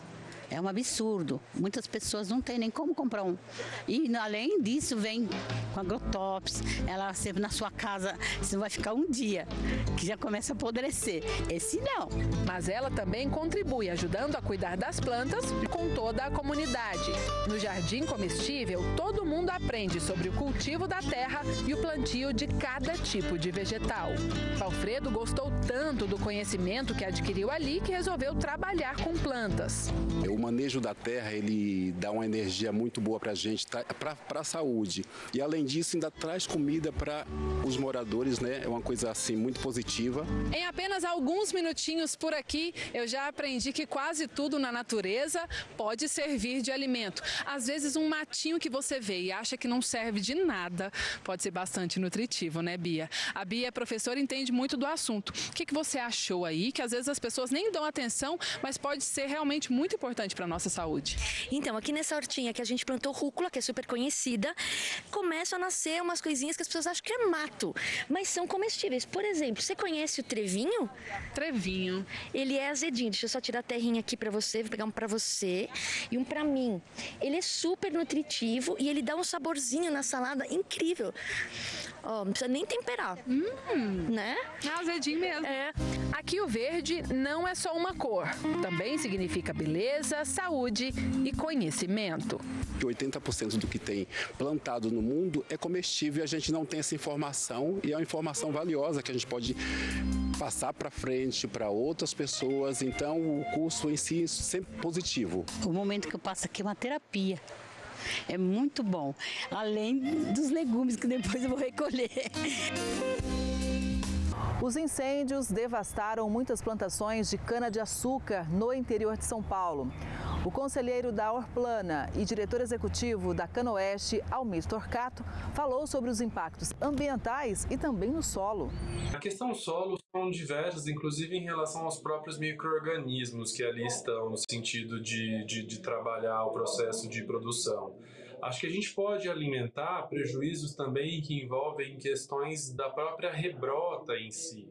é um absurdo. Muitas pessoas não têm nem como comprar um. E além disso, vem com agrotóxicos. Ela serve na sua casa, você não vai ficar um dia, que já começa a apodrecer. Esse não. Mas ela também contribui ajudando a cuidar das plantas com toda a comunidade. No Jardim Comestível, todo mundo aprende sobre o cultivo da terra e o plantio de cada tipo de vegetal. Alfredo gostou tanto do conhecimento que adquiriu ali que resolveu trabalhar com plantas. O manejo da terra, ele dá uma energia muito boa para a gente, para a saúde. E além disso, ainda traz comida para os moradores, né? É uma coisa assim muito positiva. Em apenas alguns minutinhos por aqui, eu já aprendi que quase tudo na natureza pode servir de alimento. Às vezes um matinho que você vê e acha que não serve de nada, pode ser bastante nutritivo, né, Bia? A Bia é professora e entende muito do assunto. O que você achou aí? Que às vezes as pessoas nem dão atenção, mas pode ser realmente muito importante para a nossa saúde. Então, aqui nessa hortinha que a gente plantou rúcula, que é super conhecida, começam a nascer umas coisinhas que as pessoas acham que é mato, mas são comestíveis. Por exemplo, você conhece o trevinho? Trevinho. Ele é azedinho. Deixa eu só tirar a terrinha aqui para você, vou pegar um para você e um para mim. Ele é super nutritivo e ele dá um saborzinho na salada incrível. Ó, não precisa nem temperar, né? Azedinho mesmo. É. Aqui o verde não é só uma cor, também significa beleza, saúde e conhecimento. 80% do que tem plantado no mundo é comestível e a gente não tem essa informação e é uma informação valiosa que a gente pode passar para frente para outras pessoas. Então o curso em si é sempre positivo. O momento que eu passo aqui é uma terapia. É muito bom, além dos legumes que depois eu vou recolher. Os incêndios devastaram muitas plantações de cana-de-açúcar no interior de São Paulo. O conselheiro da Orplana e diretor executivo da Canoeste, Almir Torcato, falou sobre os impactos ambientais e também no solo. A questão solo são diversas, inclusive em relação aos próprios micro-organismos que ali estão, no sentido de trabalhar o processo de produção. Acho que a gente pode alimentar prejuízos também que envolvem questões da própria rebrota em si.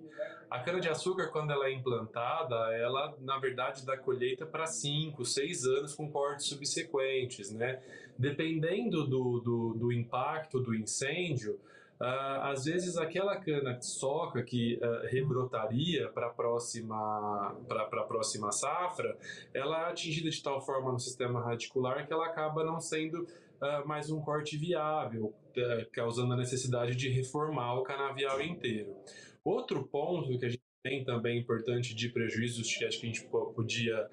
A cana-de-açúcar, quando ela é implantada, ela, na verdade, dá colheita para 5, 6 anos com cortes subsequentes, né? Dependendo do impacto do incêndio, às vezes aquela cana-de-soca que rebrotaria para a próxima safra, ela é atingida de tal forma no sistema radicular que ela acaba não sendo mais um corte viável, causando a necessidade de reformar o canavial inteiro. Outro ponto que a gente tem também importante de prejuízos que acho que a gente podia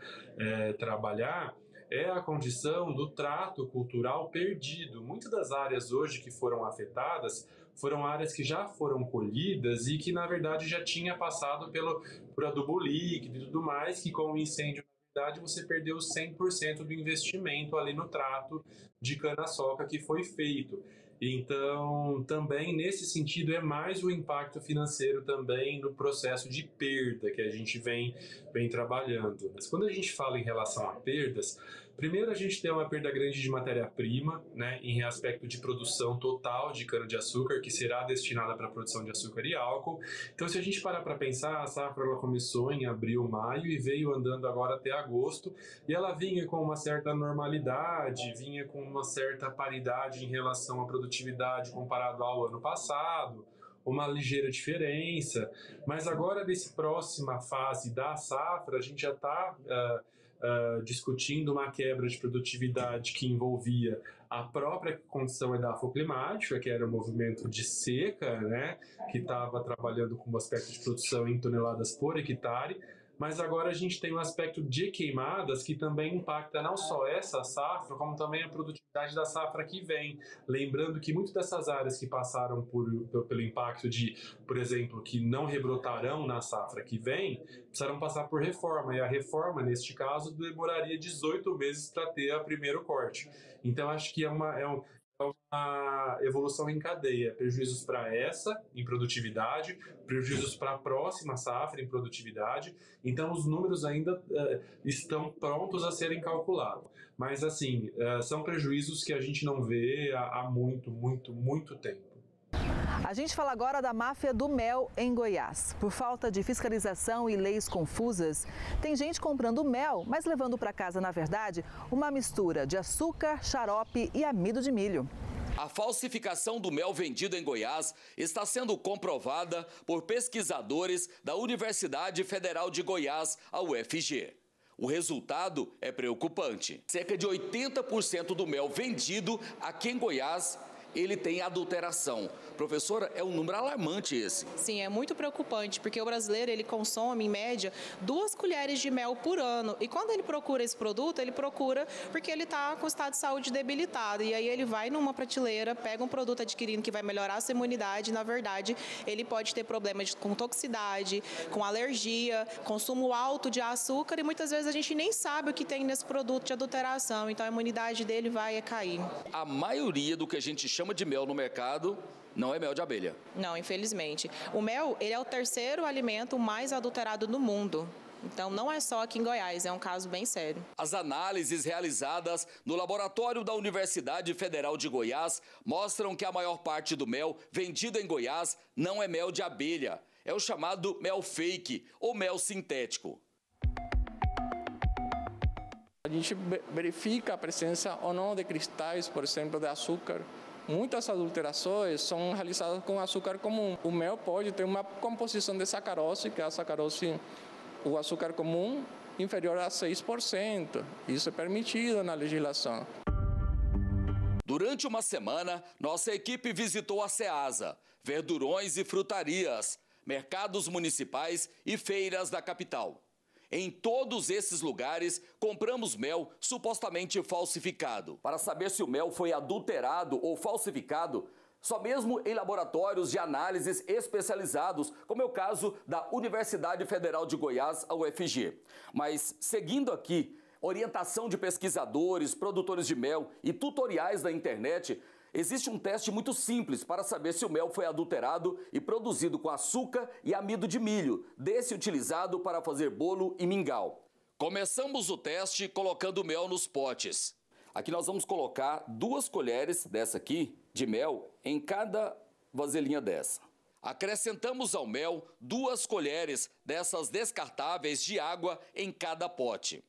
trabalhar é a condição do trato cultural perdido. Muitas das áreas hoje que foram afetadas foram áreas que já foram colhidas e que, na verdade, já tinha passado por adubo líquido e tudo mais, que com o incêndio, na verdade, você perdeu 100% do investimento ali no trato de cana-soca que foi feito. Então, também, nesse sentido, é mais o impacto financeiro também no processo de perda que a gente vem trabalhando. Mas quando a gente fala em relação a perdas, Primeiro, a gente tem uma perda grande de matéria-prima, né, em aspecto de produção total de cana-de-açúcar, que será destinada para a produção de açúcar e álcool. Então, se a gente parar para pensar, a safra ela começou em abril, maio e veio andando agora até agosto, e ela vinha com uma certa normalidade, vinha com uma certa paridade em relação à produtividade comparado ao ano passado, uma ligeira diferença, mas agora nessa próxima fase da safra a gente já está discutindo uma quebra de produtividade que envolvia a própria condição edafoclimática, que era o movimento de seca, né, que estava trabalhando com o aspecto de produção em toneladas por hectare, mas agora a gente tem um aspecto de queimadas que também impacta não só essa safra, como também a produtividade da safra que vem. Lembrando que muitas dessas áreas que passaram pelo impacto de, por exemplo, que não rebrotarão na safra que vem, precisarão passar por reforma, e a reforma, neste caso, demoraria 18 meses para ter o primeiro corte. Então, acho que é uma evolução em cadeia, prejuízos para essa em produtividade, prejuízos para a próxima safra em produtividade. Então os números ainda estão prontos a serem calculados, mas assim, são prejuízos que a gente não vê há muito tempo. A gente fala agora da máfia do mel em Goiás. Por falta de fiscalização e leis confusas, tem gente comprando mel, mas levando para casa, na verdade, uma mistura de açúcar, xarope e amido de milho. A falsificação do mel vendido em Goiás está sendo comprovada por pesquisadores da Universidade Federal de Goiás, a UFG. O resultado é preocupante. Cerca de 80% do mel vendido aqui em Goiás, ele tem adulteração. Professora, é um número alarmante esse. Sim, é muito preocupante, porque o brasileiro ele consome, em média, 2 colheres de mel por ano. E quando ele procura esse produto, ele procura porque ele está com o estado de saúde debilitado. E aí ele vai numa prateleira, pega um produto adquirindo que vai melhorar a sua imunidade. E, na verdade, ele pode ter problemas com toxicidade, com alergia, consumo alto de açúcar. E muitas vezes a gente nem sabe o que tem nesse produto de adulteração. Então a imunidade dele vai cair. A maioria do que a gente chama de mel no mercado não é mel de abelha. Não, infelizmente. O mel, ele é o terceiro alimento mais adulterado no mundo. Então, não é só aqui em Goiás, é um caso bem sério. As análises realizadas no laboratório da Universidade Federal de Goiás mostram que a maior parte do mel vendido em Goiás não é mel de abelha. É o chamado mel fake ou mel sintético. A gente verifica a presença ou não de cristais, por exemplo, de açúcar. Muitas adulterações são realizadas com açúcar comum. O mel pode ter uma composição de sacarose, que é a sacarose, o açúcar comum, inferior a 6%. Isso é permitido na legislação. Durante uma semana, nossa equipe visitou a Ceasa, verdurões e frutarias, mercados municipais e feiras da capital. Em todos esses lugares, compramos mel supostamente falsificado. Para saber se o mel foi adulterado ou falsificado, só mesmo em laboratórios de análises especializados, como é o caso da Universidade Federal de Goiás, a UFG. Mas, seguindo aqui, orientação de pesquisadores, produtores de mel e tutoriais da internet, existe um teste muito simples para saber se o mel foi adulterado e produzido com açúcar e amido de milho, desse utilizado para fazer bolo e mingau. Começamos o teste colocando o mel nos potes. Aqui nós vamos colocar 2 colheres dessa aqui, de mel, em cada vasilhinha dessa. Acrescentamos ao mel 2 colheres dessas descartáveis de água em cada pote.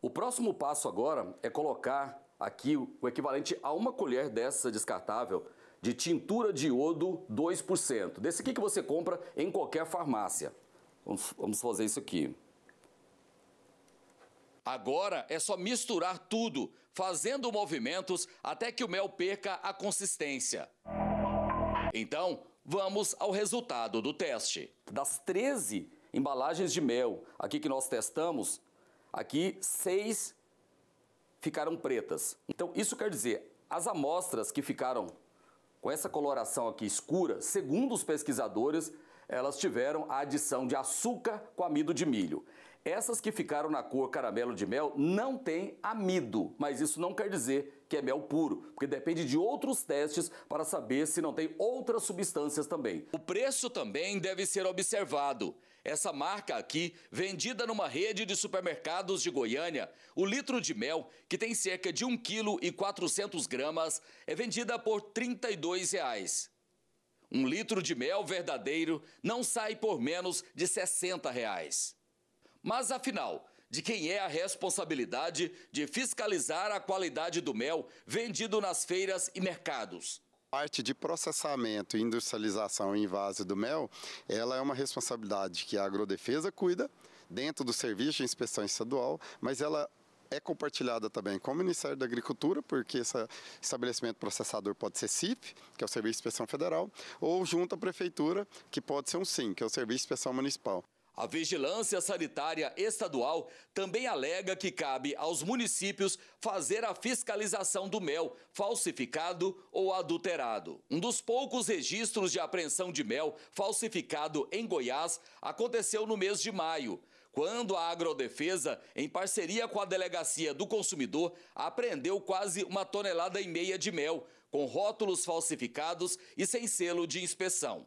O próximo passo agora é colocar aqui o equivalente a 1 colher dessa descartável de tintura de iodo 2%. Desse aqui que você compra em qualquer farmácia. Vamos fazer isso aqui. Agora é só misturar tudo, fazendo movimentos até que o mel perca a consistência. Então, vamos ao resultado do teste. Das 13 embalagens de mel aqui que nós testamos, aqui 6 ficaram pretas. Então, isso quer dizer, as amostras que ficaram com essa coloração aqui escura, segundo os pesquisadores, elas tiveram a adição de açúcar com amido de milho. Essas que ficaram na cor caramelo de mel não têm amido, mas isso não quer dizer que é mel puro, porque depende de outros testes para saber se não tem outras substâncias também. O preço também deve ser observado. Essa marca aqui, vendida numa rede de supermercados de Goiânia, o litro de mel, que tem cerca de 1,4 kg, é vendida por R$ 32,00. Um litro de mel verdadeiro não sai por menos de R$ 60,00. Mas, afinal, de quem é a responsabilidade de fiscalizar a qualidade do mel vendido nas feiras e mercados? A parte de processamento e industrialização em vaso do mel, ela é uma responsabilidade que a Agrodefesa cuida dentro do Serviço de Inspeção Estadual, mas ela é compartilhada também com o Ministério da Agricultura, porque esse estabelecimento processador pode ser CIF, que é o Serviço de Inspeção Federal, ou junto à Prefeitura, que pode ser um SIM, que é o Serviço de Inspeção Municipal. A Vigilância Sanitária Estadual também alega que cabe aos municípios fazer a fiscalização do mel falsificado ou adulterado. Um dos poucos registros de apreensão de mel falsificado em Goiás aconteceu no mês de maio, quando a Agrodefesa, em parceria com a Delegacia do Consumidor, apreendeu quase 1,5 toneladas de mel, com rótulos falsificados e sem selo de inspeção.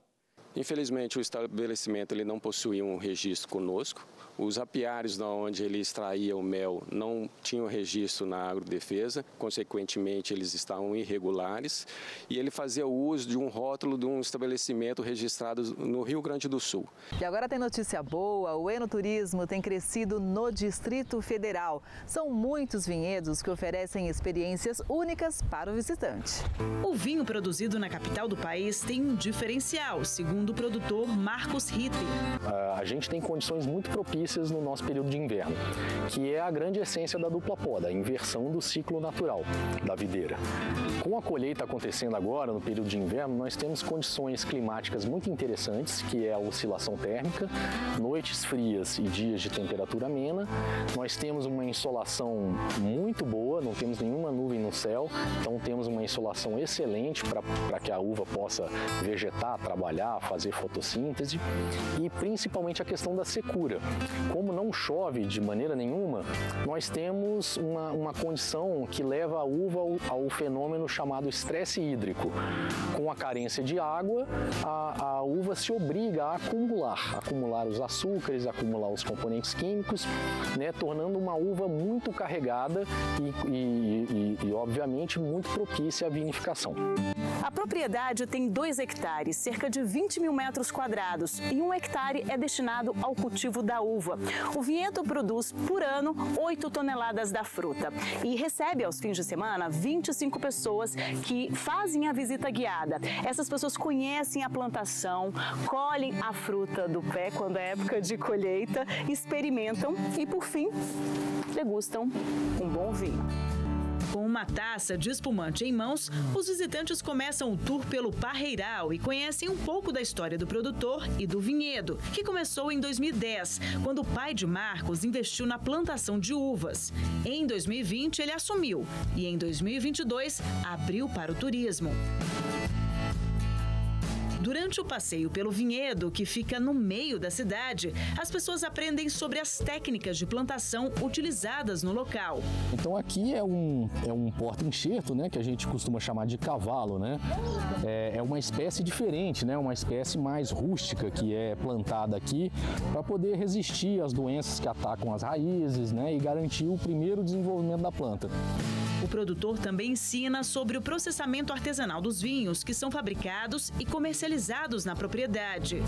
Infelizmente, o estabelecimento ele não possuía um registro conosco. Os apiários onde ele extraía o mel não tinham registro na Agrodefesa, consequentemente eles estavam irregulares, e ele fazia uso de um rótulo de um estabelecimento registrado no Rio Grande do Sul. E agora tem notícia boa, o enoturismo tem crescido no Distrito Federal. São muitos vinhedos que oferecem experiências únicas para o visitante. O vinho produzido na capital do país tem um diferencial, segundo o produtor Marcos Ritter. A gente tem condições muito propícias no nosso período de inverno, que é a grande essência da dupla poda, a inversão do ciclo natural da videira. Com a colheita acontecendo agora, no período de inverno, nós temos condições climáticas muito interessantes, que é a oscilação térmica, noites frias e dias de temperatura amena. Nós temos uma insolação muito boa, não temos nenhuma nuvem no céu, então temos uma insolação excelente para que a uva possa vegetar, trabalhar, fazer fotossíntese, e principalmente a questão da secura. Como não chove de maneira nenhuma, nós temos uma condição que leva a uva ao fenômeno chamado estresse hídrico. Com a carência de água, a uva se obriga a acumular os açúcares, acumular os componentes químicos, né, tornando uma uva muito carregada e obviamente, muito propícia à vinificação. A propriedade tem 2 hectares, cerca de 20 mil metros quadrados, e 1 hectare é destinado ao cultivo da uva. O vinhedo produz por ano 8 toneladas da fruta e recebe aos fins de semana 25 pessoas que fazem a visita guiada. Essas pessoas conhecem a plantação, colhem a fruta do pé quando é época de colheita, experimentam e, por fim, degustam um bom vinho. Com uma taça de espumante em mãos, os visitantes começam o tour pelo Parreiral e conhecem um pouco da história do produtor e do vinhedo, que começou em 2010, quando o pai de Marcos investiu na plantação de uvas. Em 2020, ele assumiu e em 2022 abriu para o turismo. Durante o passeio pelo vinhedo, que fica no meio da cidade, as pessoas aprendem sobre as técnicas de plantação utilizadas no local. Então aqui é um porta-enxerto, né, que a gente costuma chamar de cavalo, né? É uma espécie diferente, né, uma espécie mais rústica que é plantada aqui para poder resistir às doenças que atacam as raízes, né, e garantir o primeiro desenvolvimento da planta. O produtor também ensina sobre o processamento artesanal dos vinhos que são fabricados e comercializados na propriedade.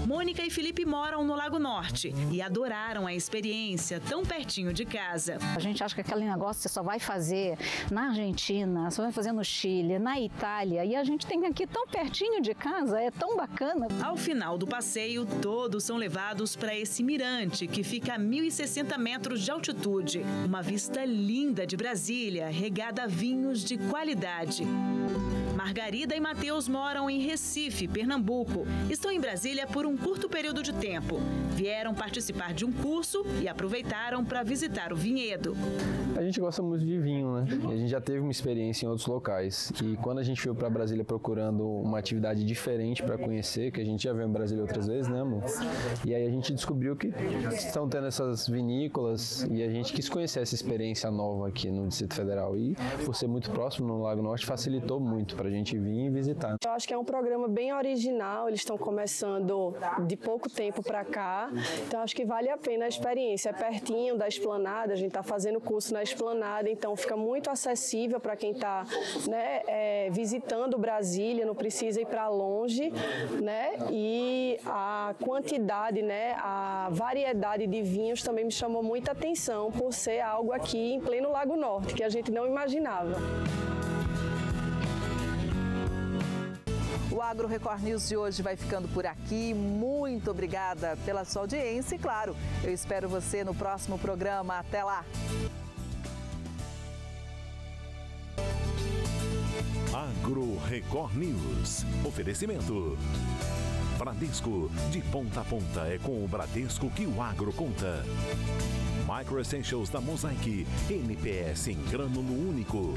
Mônica e Felipe moram no Lago Norte e adoraram a experiência tão pertinho de casa. A gente acha que aquele negócio você só vai fazer na Argentina, só vai fazer no Chile, na Itália, e a gente tem aqui tão pertinho de casa, é tão bacana. Ao final do passeio, todos são levados para esse mirante que fica a 1.060 metros de altitude. Uma vista linda de Brasília, regada a vinhos de qualidade. Margarida e Matheus moram em Recife, Pernambuco. Estão em Brasília por um curto período de tempo. Vieram participar de um curso e aproveitaram para visitar o vinhedo. A gente gosta muito de vinho, né? A gente já teve uma experiência em outros locais. E quando a gente veio para Brasília procurando uma atividade diferente para conhecer, que a gente já veio em Brasília outras vezes, né, amor? E aí a gente descobriu que estão tendo essas vinícolas e a gente quis conhecer essa experiência nova aqui no Distrito Federal. E por ser muito próximo no Lago Norte, facilitou muito para a gente vir e visitar. Eu acho que é um programa bem original, eles estão começando de pouco tempo para cá, então acho que vale a pena a experiência. É pertinho da Esplanada, a gente está fazendo curso na Esplanada, então fica muito acessível para quem está, né, visitando Brasília, não precisa ir para longe, né? E a quantidade, né, a variedade de vinhos também me chamou muita atenção por ser algo aqui em pleno Lago Norte, que a gente não imaginava. O Agro Record News de hoje vai ficando por aqui. Muito obrigada pela sua audiência e, claro, eu espero você no próximo programa. Até lá! Agro Record News. Oferecimento. Bradesco. De ponta a ponta é com o Bradesco que o agro conta. Micro Essentials da Mosaic. NPS em grânulo único.